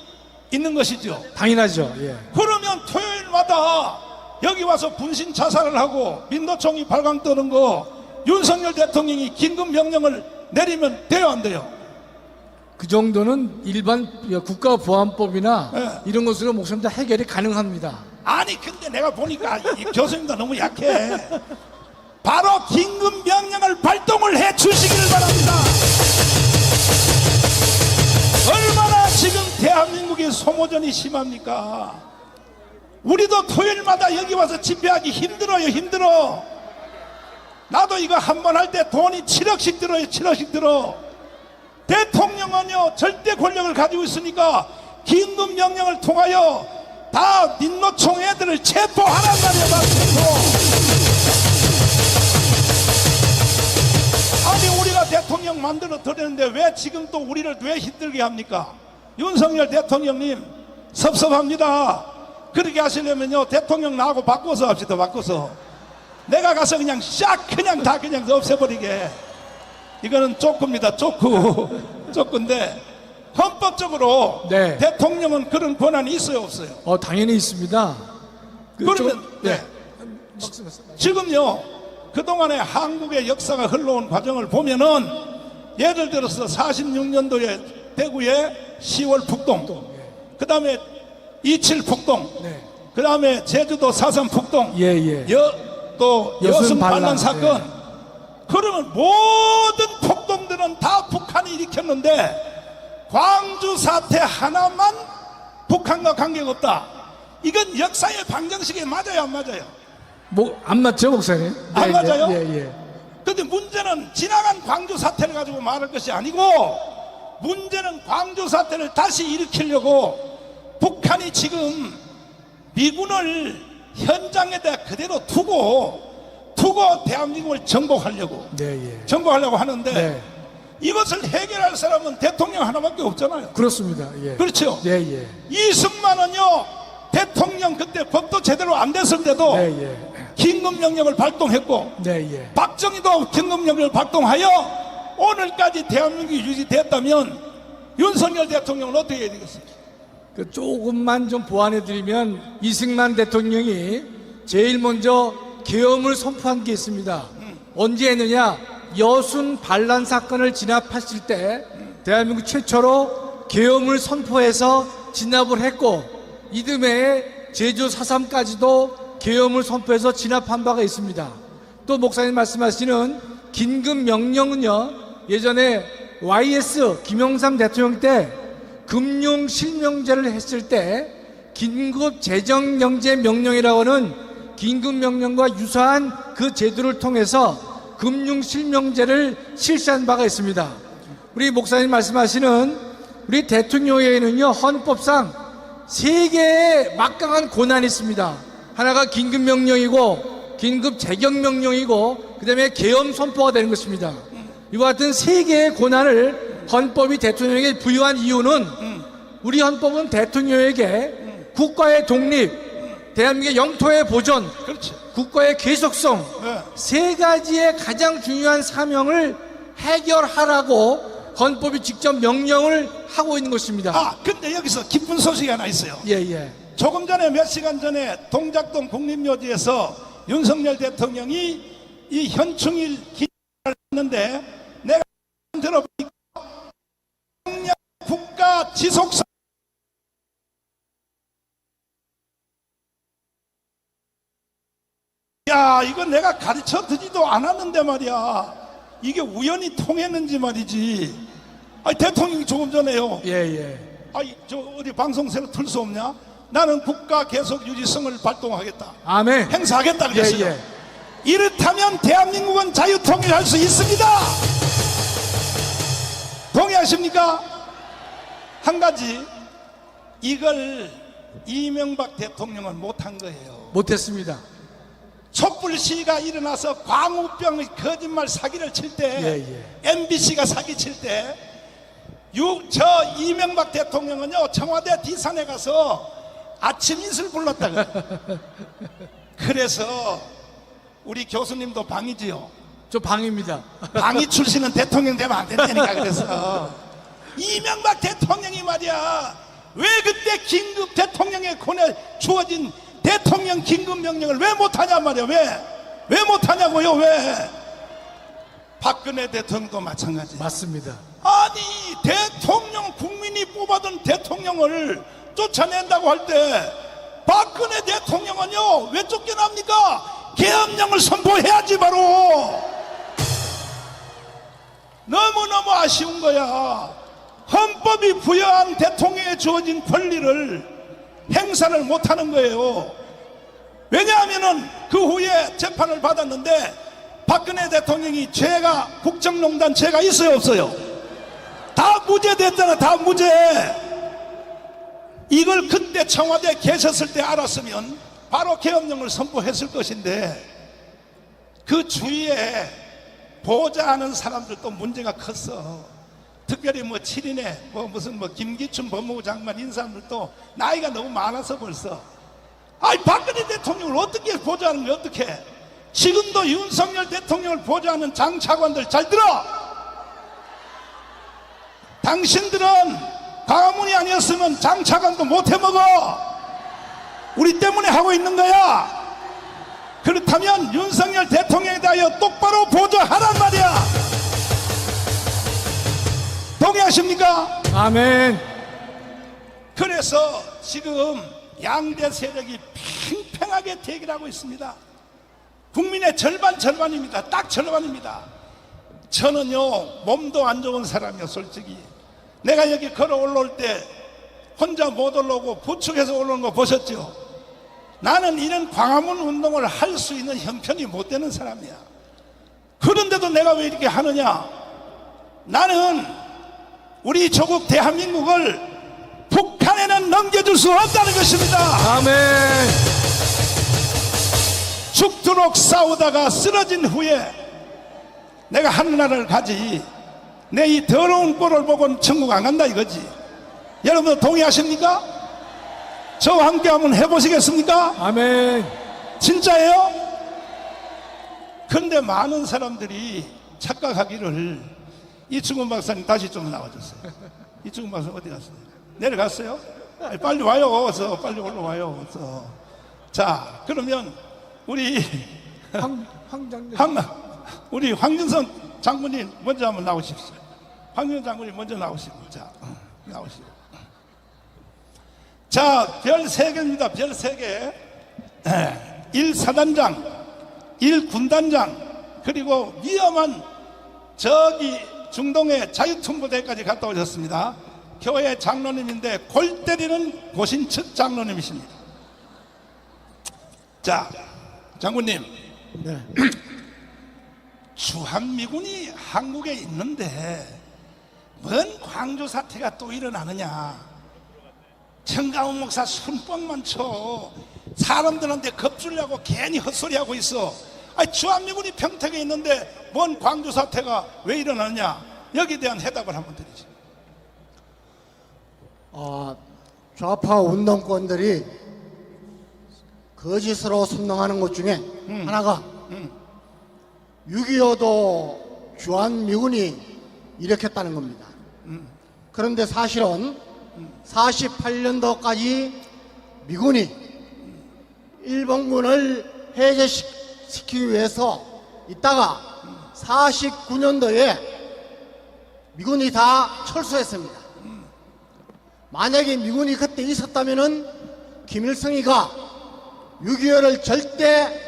있는 것이죠. 당연하죠. 예. 그러면 토요일마다 여기 와서 분신 자살을 하고 민노총이 발광 뜨는 거 윤석열 대통령이 긴급명령을 내리면 돼요, 안 돼요? 그 정도는 일반 국가보안법이나 네. 이런 것으로 목숨 다 해결이 가능합니다. 아니 근데 내가 보니까 이 교수님도 너무 약해. 바로 긴급명령을 발동을 해 주시기를 바랍니다. 얼마나 지금 대한민국의 소모전이 심합니까? 우리도 토요일마다 여기 와서 집회하기 힘들어요. 힘들어. 나도 이거 한 번 할 때 돈이 7억씩 들어요. 7억씩 들어. 대통령은요 절대 권력을 가지고 있으니까 긴급명령을 통하여 다 민노총 애들을 체포하란 말이야. 다 체포. 아니 우리가 대통령 만들어 드렸는데 왜 지금 또 우리를 왜 힘들게 합니까? 윤석열 대통령님 섭섭합니다. 그렇게 하시려면요 대통령 나하고 바꿔서 합시다. 바꿔서 내가 가서 그냥 싹 그냥 다 그냥 없애버리게. 이거는 쪼꾸입니다. 쪼꾸인데 헌법적으로 네. 대통령은 그런 권한이 있어요 없어요? 당연히 있습니다. 그러면 네. 지금요 그동안에 한국의 역사가 흘러온 과정을 보면은 예를 들어서 46년도에 대구에 10월 북동, 그 다음에 27 북동, 네. 그 다음에 제주도 4.3 북동, 예. 또 여순 반란 사건. 네. 그러면 모든 폭동들은 다 북한이 일으켰는데 광주 사태 하나만 북한과 관계가 없다. 이건 역사의 방정식에 맞아요 안 맞아요? 안 맞죠 목사님? 네, 안 맞아요? 예. 근데 문제는 지나간 광주 사태를 가지고 말할 것이 아니고, 문제는 광주 사태를 다시 일으키려고 북한이 지금 미군을 현장에다 그대로 두고 대한민국을 정복하려고 정복하려고 하는데, 네. 이것을 해결할 사람은 대통령 하나밖에 없잖아요. 그렇습니다. 예. 그렇죠? 예. 이승만은요 대통령 그때 법도 제대로 안 됐을 때도 긴급명령을 발동했고, 네. 박정희도 긴급명령을 발동하여 오늘까지 대한민국이 유지됐다면 윤석열 대통령은 어떻게 해야 되겠습니까? 조금만 좀 보완해드리면 이승만 대통령이 제일 먼저 계엄을 선포한 게 있습니다. 언제 했느냐? 여순 반란 사건을 진압했을 때 대한민국 최초로 계엄을 선포해서 진압을 했고, 이듬해에 제주 4.3까지도 계엄을 선포해서 진압한 바가 있습니다. 또 목사님 말씀하시는 긴급 명령은요, 예전에 YS 김영삼 대통령 때 금융 실명제를 했을 때 긴급 재정경제 명령이라고 하는 긴급 명령과 유사한 그 제도를 통해서 금융 실명제를 실시한 바가 있습니다. 우리 목사님 말씀하시는 우리 대통령에게는요, 헌법상 세 개의 막강한 권한이 있습니다. 하나가 긴급 명령이고, 긴급 재경 명령이고, 그 다음에 계엄 선포가 되는 것입니다. 이와 같은 세 개의 권한을 헌법이 대통령에게 부여한 이유는 우리 헌법은 대통령에게 국가의 독립, 대한민국의 영토의 보존, 국가의 계속성, 세 가지의 가장 중요한 사명을 해결하라고 헌법이 직접 명령을 하고 있는 것입니다. 아, 근데 여기서 기쁜 소식이 하나 있어요. 예. 조금 전에 몇 시간 전에 동작동 국립묘지에서 윤석열 대통령이 이 현충일 기념을 했는데 내가 들어보니까 국가 지속성 야, 이거 내가 가르쳐 드지도 않았는데 말이야. 이게 우연히 통했는지 말이지. 아니, 대통령이 조금 전에요. 예. 아니, 저 어디 방송사로 틀 수 없냐? 나는 국가 계속 유지성을 발동하겠다. 아멘. 행사하겠다 그랬어요. 예. 이렇다면 대한민국은 자유통일할 수 있습니다. 동의하십니까? 한 가지, 이걸 이명박 대통령은 못한 거예요. 못했습니다. 촛불 시위가 일어나서 광우병의 거짓말 사기를 칠 때, MBC가 사기 칠 때, 저 이명박 대통령은요, 청와대 뒷산에 가서 아침 인술 불렀다고. 그래서 우리 교수님도 방이지요. 저 방입니다. 방이 출신은 대통령 되면 안 된다니까. 그래서 이명박 대통령이 말이야, 왜 그때 긴급 대통령의 권에 주어진 대통령 긴급 명령을 왜 못하냐 말이야. 왜 못하냐고요. 왜? 박근혜 대통령도 마찬가지. 맞습니다. 아니, 대통령, 국민이 뽑아둔 대통령을 쫓아낸다고 할 때 박근혜 대통령은요, 왜 쫓겨납니까? 계엄령을 선포해야지. 바로 너무너무 아쉬운 거야. 헌법이 부여한 대통령에 주어진 권리를 행사를 못하는 거예요. 왜냐하면은 그 후에 재판을 받았는데 박근혜 대통령이 죄가, 국정농단 죄가 있어요 없어요? 다 무죄됐잖아. 다 무죄. 이걸 그때 청와대에 계셨을 때 알았으면 바로 계엄령을 선포했을 것인데, 그 주위에 보좌하는 사람들도 문제가 컸어. 특별히 뭐 7인에 무슨 김기춘 법무부 장관 이런 사람들도 나이가 너무 많아서 벌써, 아니 박근혜 대통령을 어떻게 보좌하는 거야? 어떻게? 지금도 윤석열 대통령을 보좌하는 장차관들 잘 들어. 당신들은 광화문이 아니었으면 장차관도 못 해먹어. 우리 때문에 하고 있는 거야. 그렇다면 윤석열 대통령에 대하여 똑바로 보좌하란 말이야. 동의하십니까? 아멘. 그래서 지금 양대 세력이 팽팽하게 대결하고 있습니다. 국민의 절반입니다. 딱 절반입니다. 저는요, 몸도 안 좋은 사람이요. 솔직히 내가 여기 걸어 올라올 때 혼자 못 올라오고 부축해서 올라오는 거 보셨죠? 나는 이런 광화문 운동을 할 수 있는 형편이 못 되는 사람이야. 그런데도 내가 왜 이렇게 하느냐? 나는 우리 조국 대한민국을 북한에는 넘겨줄 수 없다는 것입니다. 아멘. 죽도록 싸우다가 쓰러진 후에 내가 하늘나라를 가지, 내 이 더러운 꼴을 보고는 천국 안 간다 이거지. 여러분 동의하십니까? 저와 함께 한번 해보시겠습니까? 아멘. 진짜예요? 그런데 많은 사람들이 착각하기를, 이충훈 박사님 다시 좀 나와주세요. 이충훈 박사님 어디 갔어요? 내려갔어요? 아니, 빨리 와요. 어서 빨리 올라와요. 어서. 자, 그러면 우리 우리 황준선 장군님 먼저 한번 나오십시오. 황준선 장군님 먼저 나오시고. 자, 나오시고. 자, 별 3개입니다. 별 3개. 1사단장, 1군단장, 그리고 위험한 저기 중동의 자유통보대까지 갔다 오셨습니다. 교회 장로님인데 골 때리는 고신측 장로님이십니다. 자, 장군님, 주한미군이 한국에 있는데 뭔 광주 사태가 또 일어나느냐. 정강훈 목사 순뻥만 쳐. 사람들한테 겁주려고 괜히 헛소리하고 있어. 아니, 주한미군이 평택에 있는데 뭔 광주 사태가 왜 일어나느냐. 여기에 대한 해답을 한번 드리죠. 좌파 운동권들이 거짓으로 선동하는 것 중에 하나가 6.25도 주한미군이 일으켰다는 겁니다. 그런데 사실은 48년도까지 미군이 일본군을 해제시키기 위해서 있다가 49년도에 미군이 다 철수했습니다. 만약에 미군이 그때 있었다면은 김일성이가 6.25를 절대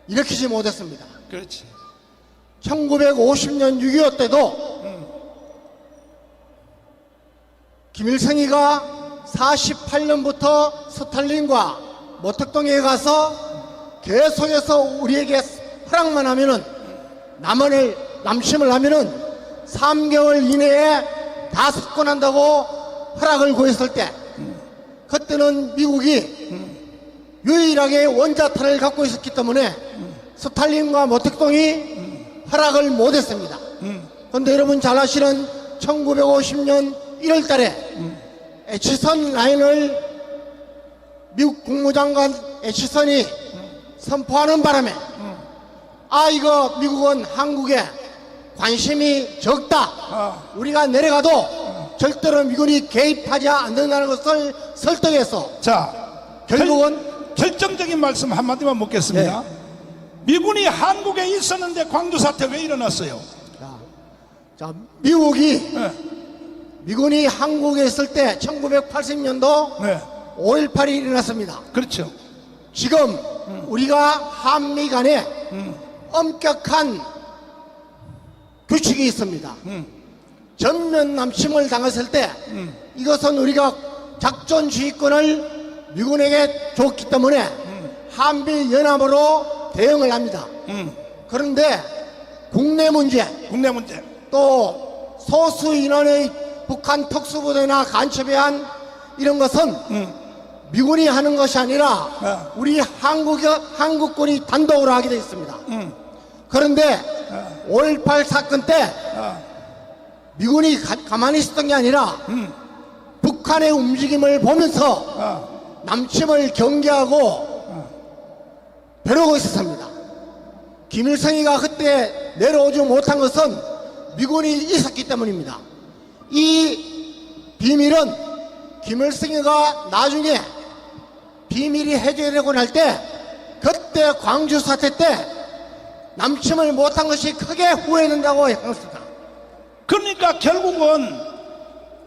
일으키지 못했습니다. 그렇지. 1950년 6.25 때도 김일성이가 48년부터 스탈린과 모택동에 가서 계속해서 우리에게 허락만 하면은 남침을 하면은 3개월 이내에 다 석권한다고 허락을 구했을 때 그때는 미국이 유일하게 원자탄을 갖고 있었기 때문에 스탈린과 모택동이 허락을 못했습니다. 그런데 여러분 잘 아시는 1950년 1월 달에 에치선 라인을 미국 국무장관 에치선이 선포하는 바람에 이거 미국은 한국에 관심이 적다. 우리가 내려가도 절대로 미군이 개입하지 않는다는 것을 설득해서 자, 결국은 결정적인 말씀 한마디만 묻겠습니다. 미군이 한국에 있었는데 광주 사태 왜 일어났어요? 자, 미군이 한국에 있을 때 1980년도 5.18이 일어났습니다. 그렇죠. 지금 우리가 한미 간에 엄격한 규칙이 있습니다. 전면 남침을 당했을 때 이것은 우리가 작전 지휘권을 미군에게 줬기 때문에 한미 연합으로 대응을 합니다. 그런데 국내 문제 또 소수 인원의 북한 특수부대나 간첩에 한 이런 것은 미군이 하는 것이 아니라 우리 한국군이 단독으로 하게 되어 있습니다. 그런데 5.18 사건 때 미군이 가만히 있었던 게 아니라 북한의 움직임을 보면서 남침을 경계하고 벼르고 있었습니다. 김일성이가 그때 내려오지 못한 것은 미군이 있었기 때문입니다. 이 비밀은 김일성이가 나중에 비밀이 해제되고 날 때 그때 광주 사태 때 남침을 못한 것이 크게 후회된다고 했습니다. 그러니까 결국은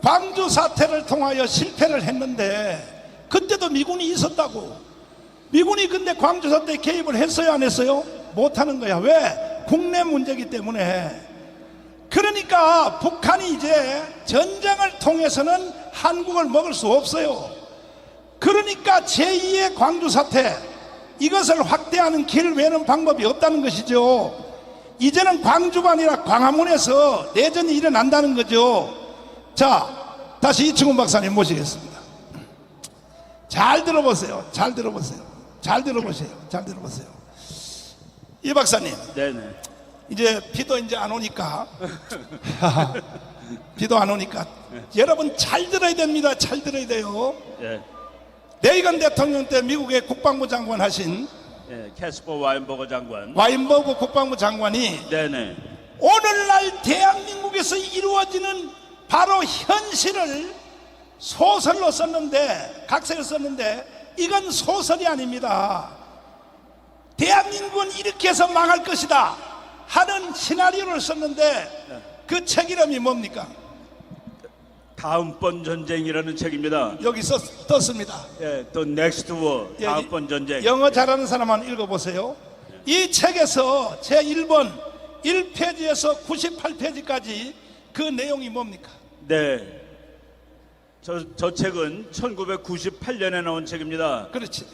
광주 사태를 통하여 실패를 했는데 그때도 미군이 있었다고. 미군이 근데 광주 사태에 개입을 했어요, 안 했어요? 못하는 거야. 왜? 국내 문제이기 때문에. 그러니까 북한이 이제 전쟁을 통해서는 한국을 먹을 수 없어요. 그러니까 제2의 광주 사태, 이것을 확대하는 길 외에는 방법이 없다는 것이죠. 이제는 광주가 아니라 광화문에서 내전이 일어난다는 거죠. 자, 다시 이충훈 박사님 모시겠습니다. 잘 들어보세요. 잘 들어보세요. 잘 들어보세요. 잘 들어보세요. 이 박사님. 네네. 이제 비도 이제 안 오니까 비도 안 오니까 여러분 잘 들어야 됩니다. 잘 들어야 돼요. 예. 레이건 대통령 때 미국의 국방부 장관 하신 캐스퍼 와인버거 장관. 와인버그 국방부 장관이 네네. 오늘날 대한민국에서 이루어지는 바로 현실을 소설로 썼는데, 각색을 썼는데 이건 소설이 아닙니다. 대한민국은 이렇게 해서 망할 것이다 하는 시나리오를 썼는데 그 책 이름이 뭡니까? 다음번 전쟁이라는 책입니다. 여기 떴습니다. 예, 또 Next War, 다음번 전쟁. 영어 잘하는 사람 한번 읽어보세요. 이 책에서 제1번 1페이지에서 98페이지까지 그 내용이 뭡니까? 네, 저 책은 1998년에 나온 책입니다. 그렇지.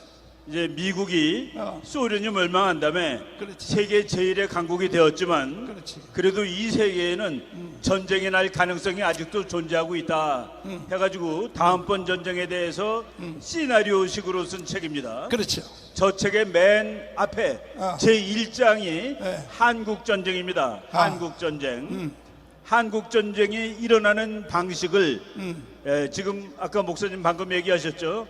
이제 미국이 소련이 멸망한 다음에 그렇지. 세계 제1의 강국이 되었지만 그렇지. 그래도 이 세계에는 전쟁이 날 가능성이 아직도 존재하고 있다 해가지고 다음번 전쟁에 대해서 시나리오식으로 쓴 책입니다. 그렇죠. 저 책의 맨 앞에 제1장이 한국전쟁입니다. 한국전쟁. 한국전쟁이 일어나는 방식을 지금 아까 목사님 방금 얘기하셨죠.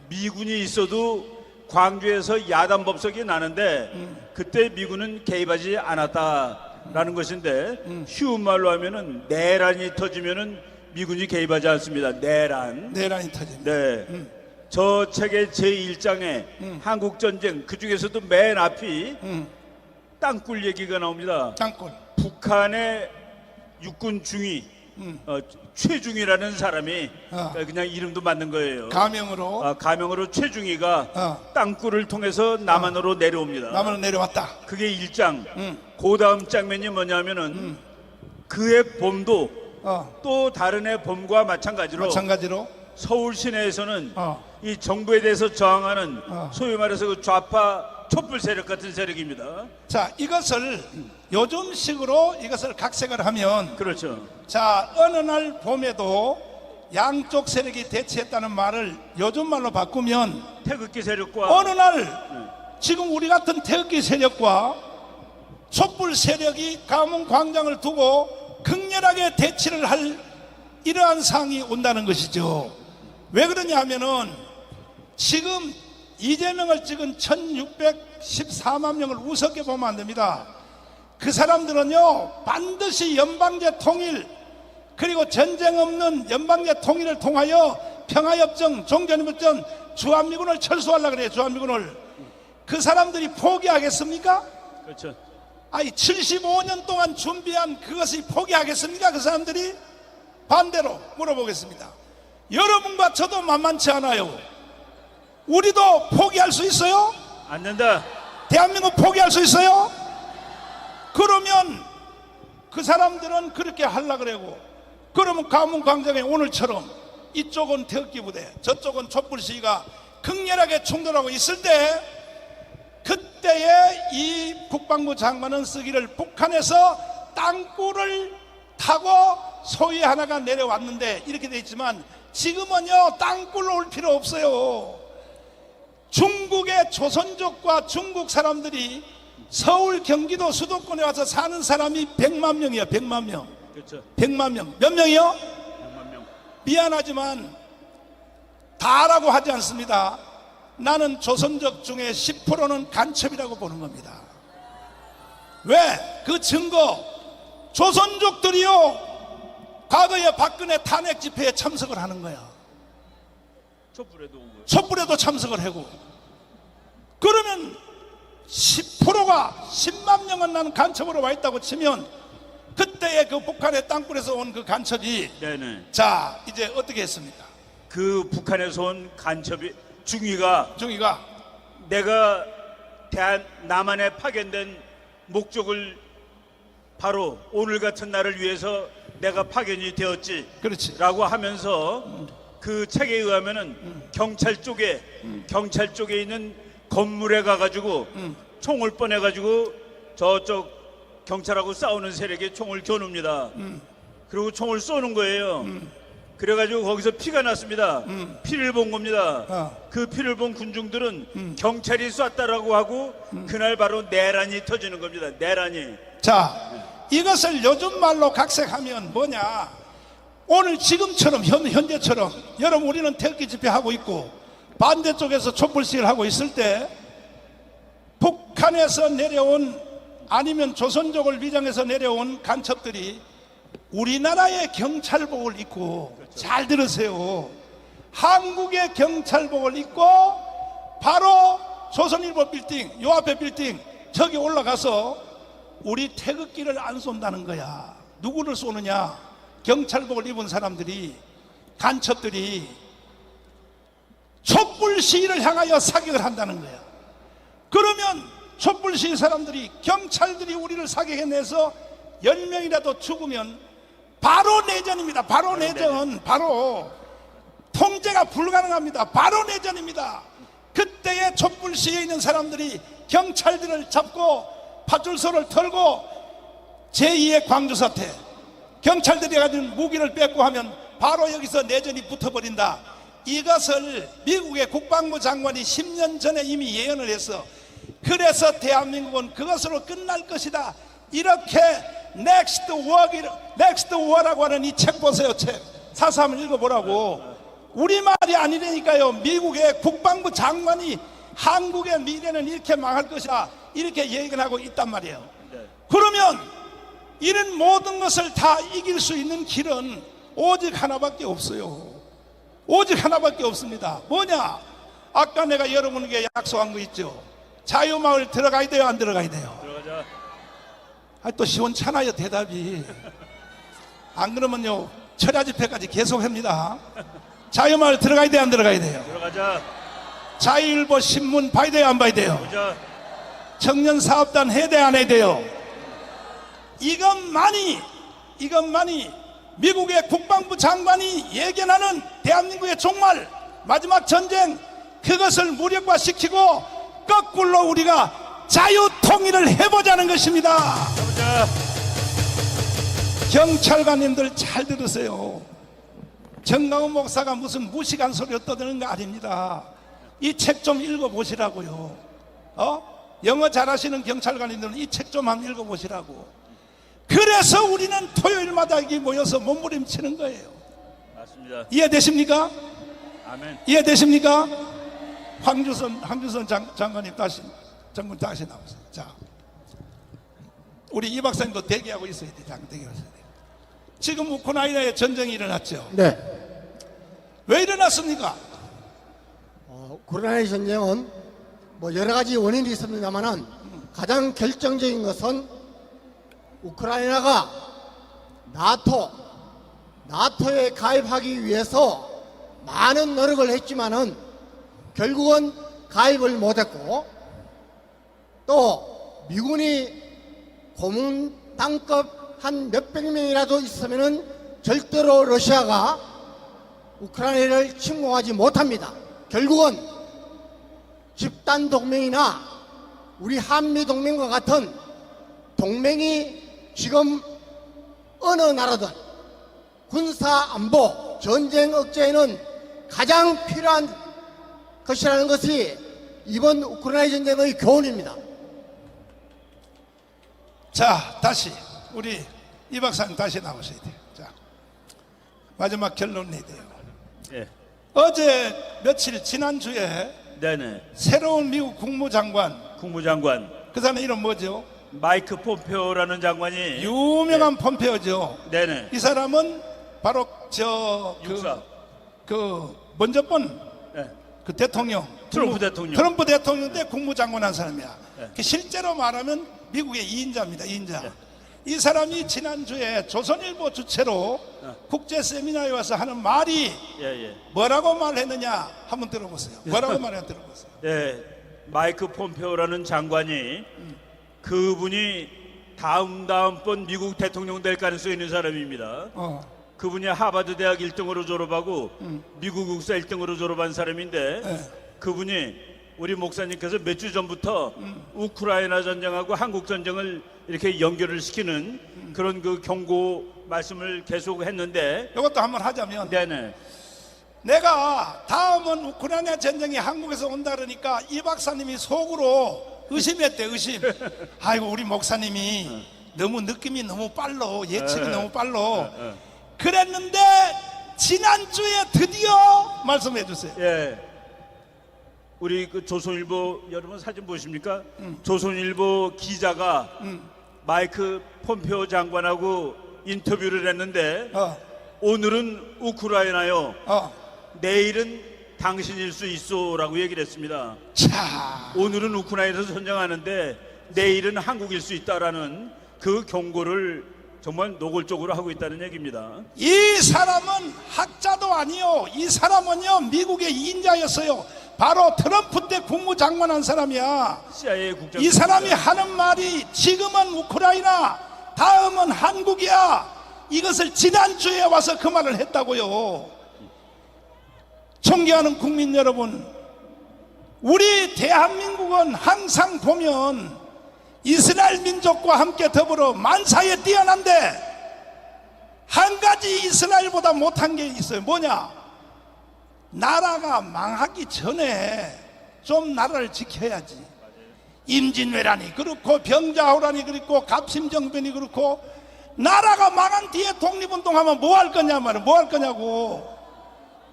미군이 있어도 광주에서 야단 법석이 나는데 그때 미군은 개입하지 않았다라는 것인데 쉬운 말로 하면은 내란이 터지면은 미군이 개입하지 않습니다. 내란이 터집니다. 네. 저 책의 제1장에 한국전쟁 그 중에서도 맨 앞이 땅굴 얘기가 나옵니다. 땅굴. 북한의 육군 중위 최중위라는 사람이 그냥 이름도 맞는 거예요. 가명으로 최중위가 땅굴을 통해서 남한으로 내려옵니다. 남한으로 내려왔다. 그게 1장. 그 다음 장면이 뭐냐면은 그의 봄도 또 다른 애 봄과 마찬가지로 서울 시내에서는 이 정부에 대해서 저항하는 소위 말해서 그 좌파 촛불 세력 같은 세력입니다. 자, 이것을 요즘식으로 이것을 각색을 하면 그렇죠. 자, 어느 날 봄에도 양쪽 세력이 대치했다는 말을 요즘 말로 바꾸면 태극기 세력과 어느 날 지금 우리 같은 태극기 세력과 촛불 세력이 가문 광장을 두고 극렬하게 대치를 할 이러한 상황이 온다는 것이죠. 왜 그러냐 하면은 지금 이재명을 찍은 1614만 명을 우습게 보면 안 됩니다. 그 사람들은요 반드시 연방제 통일 그리고 전쟁 없는 연방제 통일을 통하여 평화협정, 종전협정, 주한미군을 철수하려고 그래요. 주한미군을. 그 사람들이 포기하겠습니까? 그렇죠. 아니 75년 동안 준비한 그것이 포기하겠습니까? 그 사람들이? 반대로 물어보겠습니다. 여러분과 저도 만만치 않아요. 우리도 포기할 수 있어요? 안 된다. 대한민국 포기할 수 있어요? 그러면 그 사람들은 그렇게 하려고 그러고 그러면 가문 광장에 오늘처럼 이쪽은 태극기 부대 저쪽은 촛불 시위가 극렬하게 충돌하고 있을 때 그때에 이 국방부 장관은 쓰기를 북한에서 땅굴을 타고 소위 하나가 내려왔는데 이렇게 돼 있지만 지금은요 땅굴로 올 필요 없어요. 중국의 조선족과 중국 사람들이 서울 경기도 수도권에 와서 사는 사람이 100만 명이에요. 100만 명. 그렇죠. 100만 명. 몇 명이요? 100만 명. 미안하지만 다라고 하지 않습니다. 나는 조선족 중에 10%는 간첩이라고 보는 겁니다. 왜? 그 증거 조선족들이요 과거에 박근혜 탄핵 집회에 참석을 하는 거야. 촛불에도 참석을 하고 그러면 10%가 10만 명은 나는 간첩으로 와 있다고 치면 그때의 그 북한의 땅굴에서 온 그 간첩이 네네. 자 이제 어떻게 했습니까? 그 북한에서 온 간첩이 중위가 내가 남한에 파견된 목적을 바로 오늘 같은 날을 위해서 내가 파견이 되었지. 그렇지. 라고 하면서 그 책에 의하면은 경찰 쪽에 있는 건물에 가가지고 총을 꺼내가지고 저쪽 경찰하고 싸우는 세력에 총을 겨눕니다. 그리고 총을 쏘는 거예요. 그래가지고 거기서 피가 났습니다. 피를 본 겁니다. 그 피를 본 군중들은 경찰이 쐈다라고 하고 그날 바로 내란이 터지는 겁니다. 내란이. 자, 이것을 요즘 말로 각색하면 뭐냐? 오늘 지금처럼 현재처럼 여러분 우리는 태극기 집회하고 있고 반대쪽에서 촛불 시위를 하고 있을 때 북한에서 내려온 아니면 조선족을 위장해서 내려온 간첩들이 우리나라의 경찰복을 입고 잘 들으세요. 한국의 경찰복을 입고 바로 조선일보 빌딩 요 앞에 빌딩 저기 올라가서 우리 태극기를 안 쏜다는 거야. 누구를 쏘느냐? 경찰복을 입은 사람들이 간첩들이 촛불 시위를 향하여 사격을 한다는 거야. 그러면 촛불 시위 사람들이 경찰들이 우리를 사격해내서 10명이라도 죽으면 바로 내전입니다. 바로 내전. 바로 통제가 불가능합니다. 바로 내전입니다. 그때의 촛불 시위에 있는 사람들이 경찰들을 잡고 파출소를 털고 제2의 광주 사태, 경찰들이 가진 무기를 뺏고 하면 바로 여기서 내전이 붙어버린다. 이것을 미국의 국방부 장관이 10년 전에 이미 예언을 했어. 그래서 대한민국은 그것으로 끝날 것이다. 이렇게 Next War라고 하는 이 책 보세요. 책 4.3을 읽어보라고. 우리말이 아니라니까요. 미국의 국방부 장관이 한국의 미래는 이렇게 망할 것이다, 이렇게 얘기를 하고 있단 말이에요. 그러면 이런 모든 것을 다 이길 수 있는 길은 오직 하나밖에 없어요. 오직 하나밖에 없습니다. 뭐냐? 아까 내가 여러분에게 약속한 거 있죠. 자유마을 들어가야 돼요, 안 들어가야 돼요? 들어가자. 또 시원찮아요, 대답이. 안 그러면요 철야 집회까지 계속 합니다. 자유마을 들어가야 돼요, 안 들어가야 돼요? 들어가자. 자유일보 신문 봐야 돼요, 안 봐야 돼요? 보자. 청년사업단 해야 돼요, 안 해야 돼요? 이것만이 미국의 국방부 장관이 예견하는 대한민국의 종말, 마지막 전쟁, 그것을 무력화시키고 거꾸로 우리가 자유통일을 해보자는 것입니다. 가보자. 경찰관님들 잘 들으세요. 정강훈 목사가 무슨 무식한 소리를 떠드는 거 아닙니다. 이 책 좀 읽어보시라고요. 영어 잘하시는 경찰관님들은 이 책 좀 한번 읽어보시라고. 그래서 우리는 토요일마다 여기 모여서 몸부림치는 거예요. 맞습니다. 이해되십니까? 아멘. 이해되십니까? 황주선 장관님 다시 나오세요. 자, 우리 이 박사님도 대기하고 있어야 돼. 대기하셔야 돼. 지금 우크라이나에 전쟁이 일어났죠. 네. 왜 일어났습니까? 우크라이나 전쟁은 뭐 여러 가지 원인이 있습니다만은 가장 결정적인 것은 우크라이나가 나토에 가입하기 위해서 많은 노력을 했지만은 결국은 가입을 못했고, 또 미군이 고문 당급 한 몇백 명이라도 있으면은 절대로 러시아가 우크라이나를 침공하지 못합니다. 결국은 집단 동맹이나 우리 한미 동맹과 같은 동맹이 지금 어느 나라든 군사 안보, 전쟁 억제에는 가장 필요한 것이라는 것이 이번 우크라이나 전쟁의 교훈입니다. 자, 다시 우리 이 박사님 다시 나오셔야 돼요. 자, 마지막 결론 내야 돼요. 예. 어제 며칠 지난주에 네네. 새로운 미국 국무장관 국무장관. 그 사람 이름 뭐죠? 마이크 폼페오라는 장관이 유명한 폼페오죠. 네네. 이 사람은 바로 육사. 먼저 본 네. 그 대통령 트럼프 대통령. 트럼프 대통령 때 국무장관 한 사람이야. 네. 그 실제로 말하면 미국의 2인자입니다. 2인자. 네. 이 사람이 지난주에 조선일보 주최로 국제 세미나에 와서 하는 말이 뭐라고 말했느냐 한번 들어보세요. 뭐라고 말했냐 들어보세요. 예, 마이크 폼페오라는 장관이 그분이 다음번 미국 대통령 될 가능성이 있는 사람입니다. 그분이 하버드 대학 1등으로 졸업하고 미국 국사 1등으로 졸업한 사람인데 그분이 우리 목사님께서 몇 주 전부터 우크라이나 전쟁하고 한국 전쟁을 이렇게 연결을 시키는 그런 그 경고 말씀을 계속 했는데, 이것도 한번 하자면, 네네. 내가 다음은 우크라이나 전쟁이 한국에서 온다 그러니까 이 박사님이 속으로 의심했대. 의심. 아이고 우리 목사님이 너무 느낌이 너무 빨라, 예측이 너무 빨라 그랬는데 지난주에 드디어 말씀해 주세요. 예. 우리 그 조선일보 여러분 사진 보십니까? 조선일보 기자가 마이크 폼페오 장관하고 인터뷰를 했는데 오늘은 우크라이나요. 내일은 당신일 수 있어라고 얘기를 했습니다. 자, 오늘은 우크라이나에서 전쟁하는데 내일은 한국일 수 있다라는 그 경고를 정말 노골적으로 하고 있다는 얘기입니다. 이 사람은 학자도 아니요. 이 사람은요 미국의 2인자였어요. 바로 트럼프 때 국무장관 한 사람이야. CIA 국장. 이 사람이 하는 말이 지금은 우크라이나, 다음은 한국이야. 이것을 지난주에 와서 그 말을 했다고요. 존경하는 국민 여러분, 우리 대한민국은 항상 보면 이스라엘 민족과 함께 더불어 만사에 뛰어난데 한 가지 이스라엘보다 못한 게 있어요. 뭐냐? 나라가 망하기 전에 좀 나라를 지켜야지. 임진왜란이 그렇고 병자호란이 그렇고 갑심정변이 그렇고, 나라가 망한 뒤에 독립운동하면 뭐 할 거냐 말이야. 뭐 할 거냐고.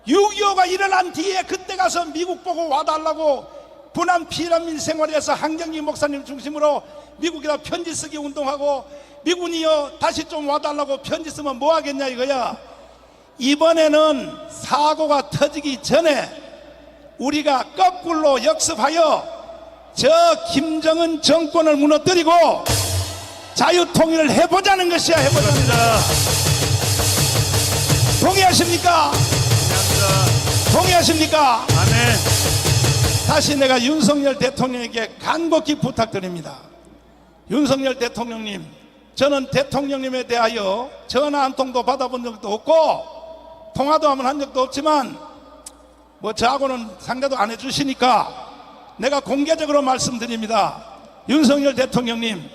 6.25가 일어난 뒤에 그때 가서 미국 보고 와달라고 분한 피난민 생활에서 한경기 목사님 중심으로 미국에다 편지 쓰기 운동하고, 미군이요 다시 좀 와달라고 편지 쓰면 뭐 하겠냐 이거야. 이번에는 사고가 터지기 전에 우리가 거꾸로 역습하여 저 김정은 정권을 무너뜨리고 자유통일을 해보자는 것이야. 해보자는 거야. 동의하십니까? 동의하십니까? 아멘. 다시 내가 윤석열 대통령에게 간곡히 부탁드립니다. 윤석열 대통령님, 저는 대통령님에 대하여 전화 한 통도 받아본 적도 없고 통화도 한 적도 없지만 뭐 저하고는 상대도 안 해주시니까 내가 공개적으로 말씀드립니다. 윤석열 대통령님,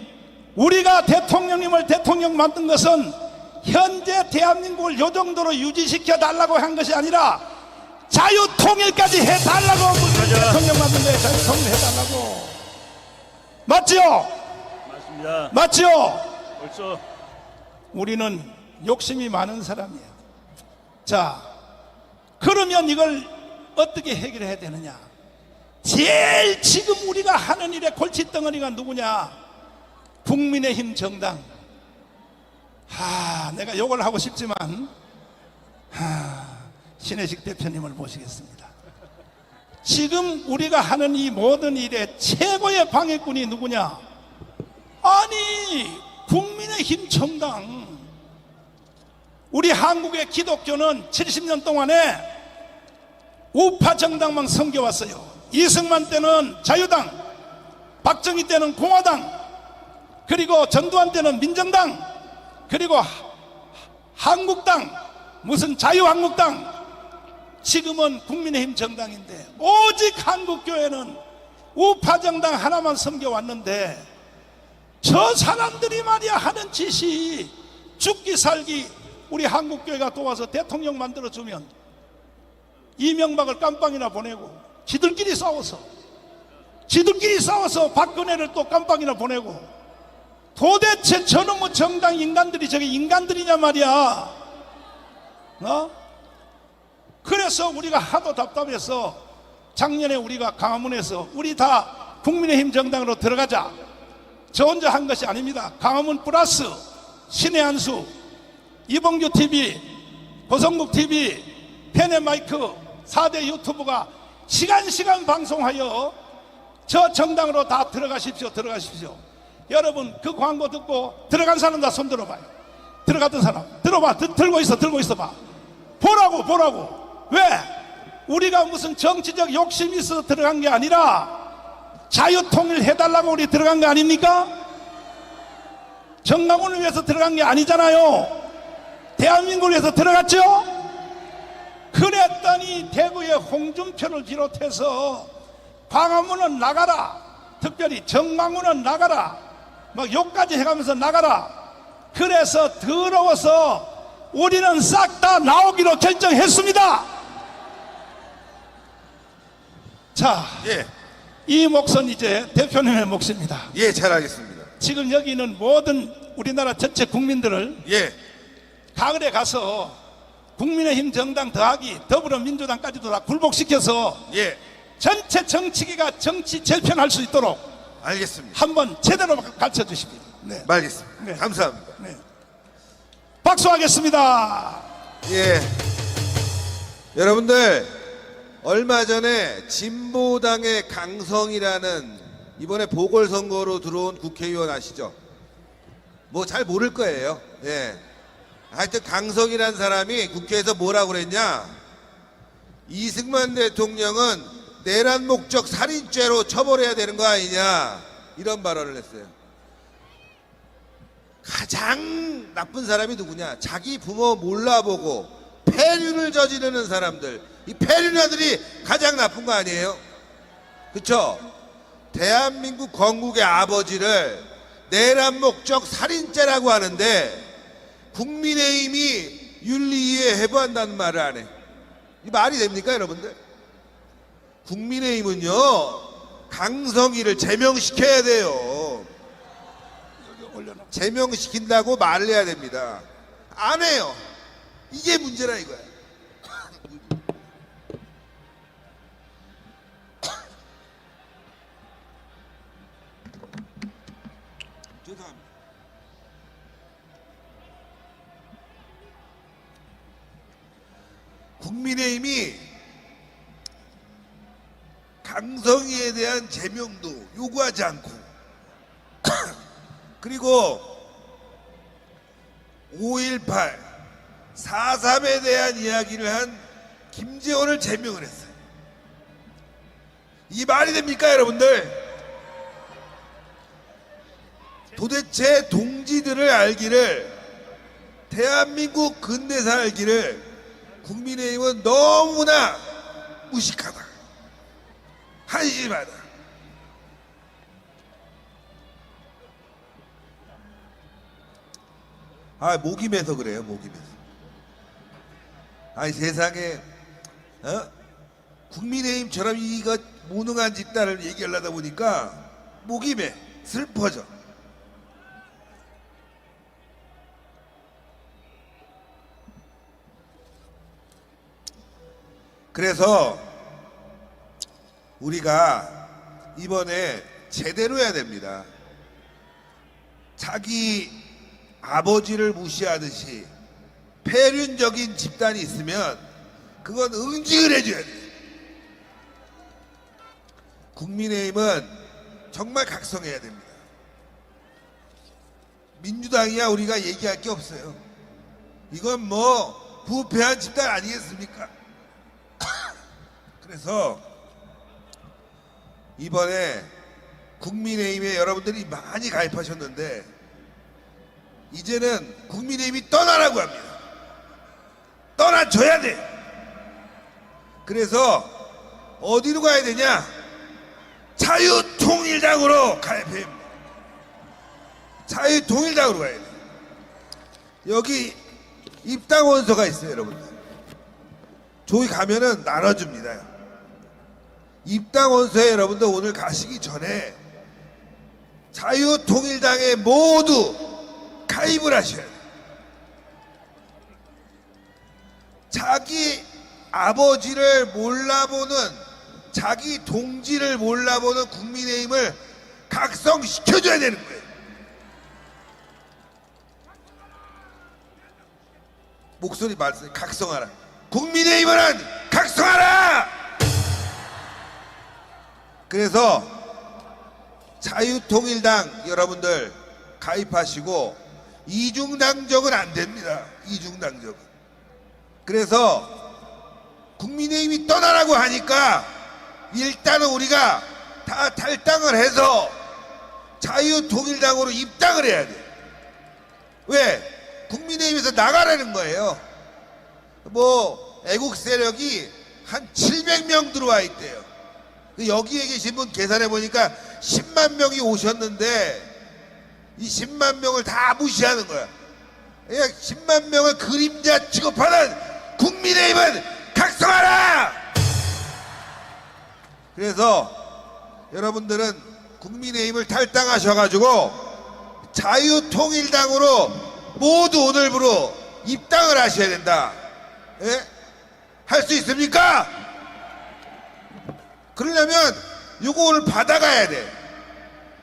우리가 대통령님을 대통령 만든 것은 현재 대한민국을 요 정도로 유지시켜 달라고 한 것이 아니라 자유통일까지 해달라고 대통령 만든 거예요. 자유통일 해달라고. 맞죠? 맞습니다. 맞죠? 벌써 우리는 욕심이 많은 사람이에요. 자, 그러면 이걸 어떻게 해결해야 되느냐? 제일 지금 우리가 하는 일의 골칫덩어리가 누구냐? 국민의힘 정당. 내가 욕을 하고 싶지만 신혜식 대표님을 모시겠습니다. 지금 우리가 하는 이 모든 일의 최고의 방해꾼이 누구냐? 아니, 국민의힘 정당. 우리 한국의 기독교는 70년 동안에 우파 정당만 섬겨왔어요. 이승만 때는 자유당, 박정희 때는 공화당, 그리고 전두환 때는 민정당, 그리고 한국당, 무슨 자유한국당, 지금은 국민의힘 정당인데 오직 한국교회는 우파 정당 하나만 섬겨왔는데 저 사람들이 말이야 하는 짓이 죽기 살기. 우리 한국교회가 도와서 대통령 만들어주면 이명박을 깜빵이나 보내고 지들끼리 싸워서 박근혜를 또 깜빵이나 보내고, 도대체 저놈의 정당 인간들이 저게 인간들이냐 말이야. 그래서 우리가 하도 답답해서 작년에 우리가 강화문에서 우리 다 국민의힘 정당으로 들어가자. 저 혼자 한 것이 아닙니다. 강화문 플러스 신의 한수, 이봉규 TV, 고성국 TV, 페네마이크 4대 유튜브가 시간 방송하여 저 정당으로 다 들어가십시오. 여러분, 그 광고 듣고 들어간 사람 다 손 들어봐요. 들어갔던 사람 들어봐. 들고 있어 봐. 보라고. 왜? 우리가 무슨 정치적 욕심이 있어서 들어간 게 아니라 자유통일 해달라고 우리 들어간 거 아닙니까? 정강훈을 위해서 들어간 게 아니잖아요. 대한민국을 위해서 들어갔죠? 그랬더니 대구의 홍준표를 비롯해서 광화문은 나가라, 특별히 정강훈은 나가라, 막 욕까지 해가면서 나가라. 그래서 더러워서 우리는 싹 다 나오기로 결정했습니다. 자, 이 몫은 이제 대표님의 몫입니다. 잘 알겠습니다. 지금 여기는 모든 우리나라 전체 국민들을 가을에 가서 국민의힘 정당 더하기 더불어민주당까지도 다 굴복시켜서 전체 정치계가 정치 재편할 수 있도록 알겠습니다. 한번 제대로 가르쳐 주십시오. 알겠습니다. 감사합니다. 박수하겠습니다. 여러분들, 얼마 전에 진보당의 강성이라는 이번에 보궐선거로 들어온 국회의원 아시죠? 뭐 잘 모를 거예요. 하여튼 강성이라는 사람이 국회에서 뭐라고 그랬냐? 이승만 대통령은 내란 목적 살인죄로 처벌해야 되는 거 아니냐, 이런 발언을 했어요. 가장 나쁜 사람이 누구냐? 자기 부모 몰라보고 폐륜을 저지르는 사람들, 이 폐륜아들이 가장 나쁜 거 아니에요? 그쵸? 대한민국 건국의 아버지를 내란 목적 살인죄라고 하는데 국민의힘이 윤리위에 해부한다는 말을 안 해. 이 말이 됩니까, 여러분들? 국민의힘은요, 강성희를 제명시켜야 돼요. 제명시킨다고 말을 해야 됩니다. 안 해요. 이게 문제라 이거야. 죄송합니다. 국민의힘이 강성희에 대한 제명도 요구하지 않고 그리고 5.18 4.3에 대한 이야기를 한 김재원을 제명을 했어요. 이 말이 됩니까, 여러분들? 도대체 동지들을 알기를, 대한민국 근대사 알기를 국민의힘은 너무나 무식하다, 한심하다. 아, 목이 매서 그래요, 목이 매서. 아니, 세상에, 국민의힘처럼 이거 무능한 집단을 얘기하려다 보니까 목이 매, 슬퍼져. 그래서 우리가 이번에 제대로 해야 됩니다. 자기 아버지를 무시하듯이 폐륜적인 집단이 있으면 그건 응징을 해줘야 돼. 국민의힘은 정말 각성해야 됩니다. 민주당이야 우리가 얘기할 게 없어요. 이건 뭐 부패한 집단 아니겠습니까? 그래서 이번에 국민의힘에 여러분들이 많이 가입하셨는데 이제는 국민의힘이 떠나라고 합니다. 떠나줘야 돼. 그래서 어디로 가야 되냐? 자유통일당으로 가입해야 합니다. 자유통일당으로 가야 돼. 여기 입당 원서가 있어요, 여러분들. 저기 가면은 나눠줍니다. 입당 원서에 여러분들 오늘 가시기 전에 자유통일당에 모두 가입을 하셔야 돼요. 자기 아버지를 몰라보는, 자기 동지를 몰라보는 국민의힘을 각성시켜줘야 되는 거예요. 목소리 말씀, 각성하라. 국민의힘은 각성하라! 그래서 자유통일당 여러분들 가입하시고 이중당적은 안 됩니다. 이중당적은. 그래서 국민의힘이 떠나라고 하니까 일단은 우리가 다 탈당을 해서 자유통일당으로 입당을 해야 돼. 왜? 국민의힘에서 나가라는 거예요. 뭐 애국 세력이 한 700명 들어와 있대요. 여기에 계신 분 계산해 보니까 10만 명이 오셨는데 이 10만 명을 다 무시하는 거야. 그냥 10만 명을 그림자 취급하는 국민의힘은 각성하라! 그래서 여러분들은 국민의힘을 탈당하셔가지고 자유통일당으로 모두 오늘부로 입당을 하셔야 된다. 예? 할 수 있습니까? 그러려면 요거 오늘 받아가야 돼.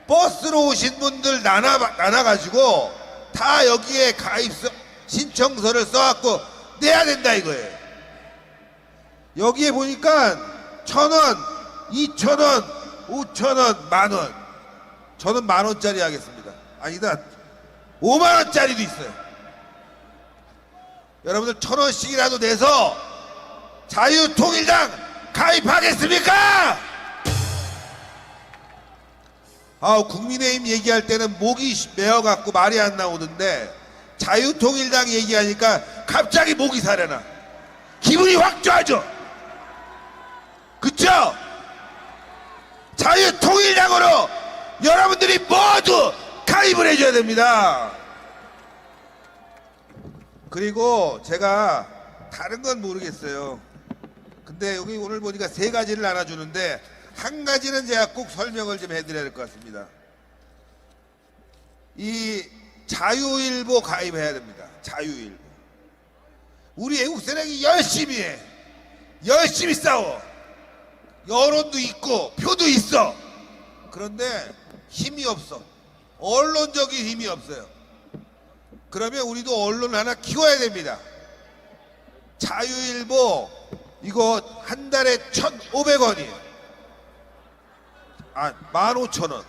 버스로 오신 분들 나눠가지고 다 여기에 가입서 신청서를 써갖고 내야 된다 이거예요. 여기에 보니까 1,000원, 2,000원, 5,000원, 만원. 저는 만원짜리 하겠습니다. 아니다, 5만원짜리도 있어요. 여러분들 1,000원씩이라도 내서 자유통일당 가입하겠습니까? 국민의힘 얘기할 때는 목이 메어갖고 말이 안 나오는데 자유통일당 얘기하니까 갑자기 목이 사려나. 기분이 확 좋아져. 그쵸? 자유통일당으로 여러분들이 모두 가입을 해줘야 됩니다. 그리고 제가 다른 건 모르겠어요. 근데 여기 오늘 보니까 3가지를 나눠주는데 한 가지는 제가 꼭 설명을 좀 해드려야 될 것 같습니다. 이 자유일보 가입해야 됩니다. 자유일보. 우리 애국 세력이 열심히 해. 열심히 싸워. 여론도 있고 표도 있어. 그런데 힘이 없어. 언론적인 힘이 없어요. 그러면 우리도 언론 하나 키워야 됩니다. 자유일보 이거 한 달에 1,500원이에요. 15,000원.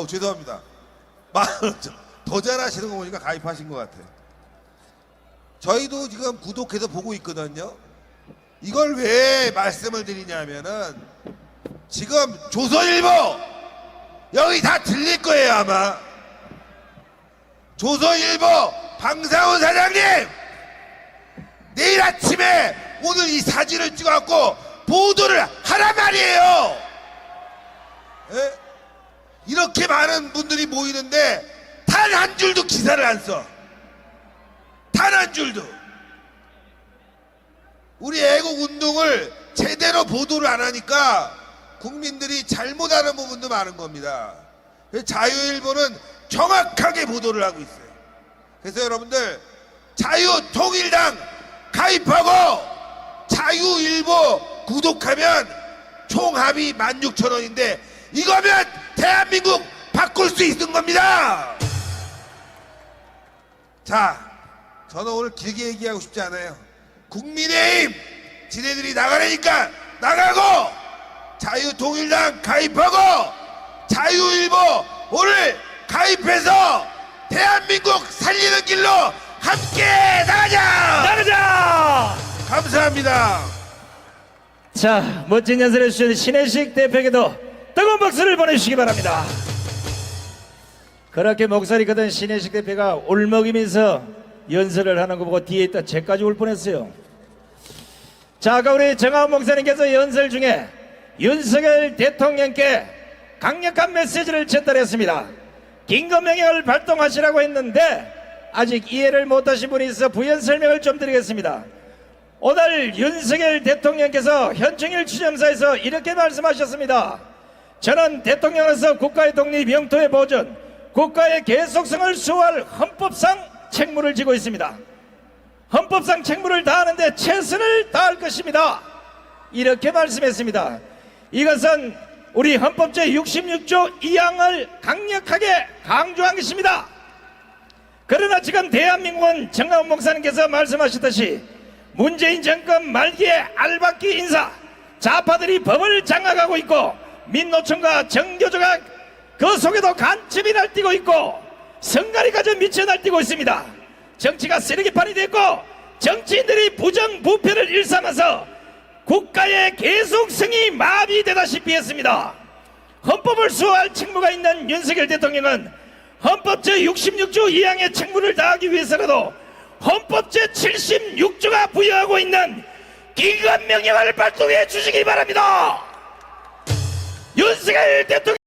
죄송합니다. 15,000원. 더 잘하시는 거 보니까 가입하신 것 같아요. 저희도 지금 구독해서 보고 있거든요. 이걸 왜 말씀을 드리냐면은 지금 조선일보 여기 다 들릴 거예요 아마. 조선일보 방상훈 사장님 내일 아침에 오늘 이 사진을 찍어갖고 보도를 하란 말이에요. 에? 이렇게 많은 분들이 모이는데 단 한 줄도 기사를 안 써. 단 한 줄도. 우리 애국운동을 제대로 보도를 안 하니까 국민들이 잘못하는 부분도 많은 겁니다. 자유일보는 정확하게 보도를 하고 있어요. 그래서 여러분들 자유통일당 가입하고 자유일보 구독하면 총합이 16,000원인데 이거면 대한민국 바꿀 수 있는 겁니다. 자, 저는 오늘 길게 얘기하고 싶지 않아요. 국민의힘 지네들이 나가라니까 나가고 자유통일당 가입하고 자유일보 오늘 가입해서 대한민국 살리는 길로 함께 나가자! 감사합니다. 자, 멋진 연설해 주신 신혜식 대표에게도 뜨거운 박수를 보내주시기 바랍니다. 그렇게 목소리 크던 신혜식 대표가 울먹이면서 연설을 하는 거 보고 뒤에 있다 제까지 울 뻔했어요. 자, 아까 우리 정하은 목사님께서 연설 중에 윤석열 대통령께 강력한 메시지를 전달했습니다. 긴급명령을 발동하시라고 했는데 아직 이해를 못하신 분이 있어 부연 설명을 좀 드리겠습니다. 오늘 윤석열 대통령께서 현충일 추념사에서 이렇게 말씀하셨습니다. 저는 대통령으로서 국가의 독립, 영토의 보존, 국가의 계속성을 수호할 헌법상 책무를 지고 있습니다. 헌법상 책무를 다하는데 최선을 다할 것입니다. 이렇게 말씀했습니다. 이것은 우리 헌법 제66조 2항을 강력하게 강조한 것입니다. 그러나 지금 대한민국은 정하은 목사님께서 말씀하셨듯이 문재인 정권 말기에 알박기 인사, 좌파들이 법을 장악하고 있고 민노총과 정교조가 그 속에도 간첩이 날뛰고 있고 성가리까지 미쳐 날뛰고 있습니다. 정치가 쓰레기판이 됐고 정치인들이 부정부패를 일삼아서 국가의 계속성이 마비되다시피 했습니다. 헌법을 수호할 책무가 있는 윤석열 대통령은 헌법 제66조 2항의 책무를 다하기 위해서라도 헌법 제76조가 부여하고 있는 긴급명령을 발동해 주시기 바랍니다. 윤석열 대통령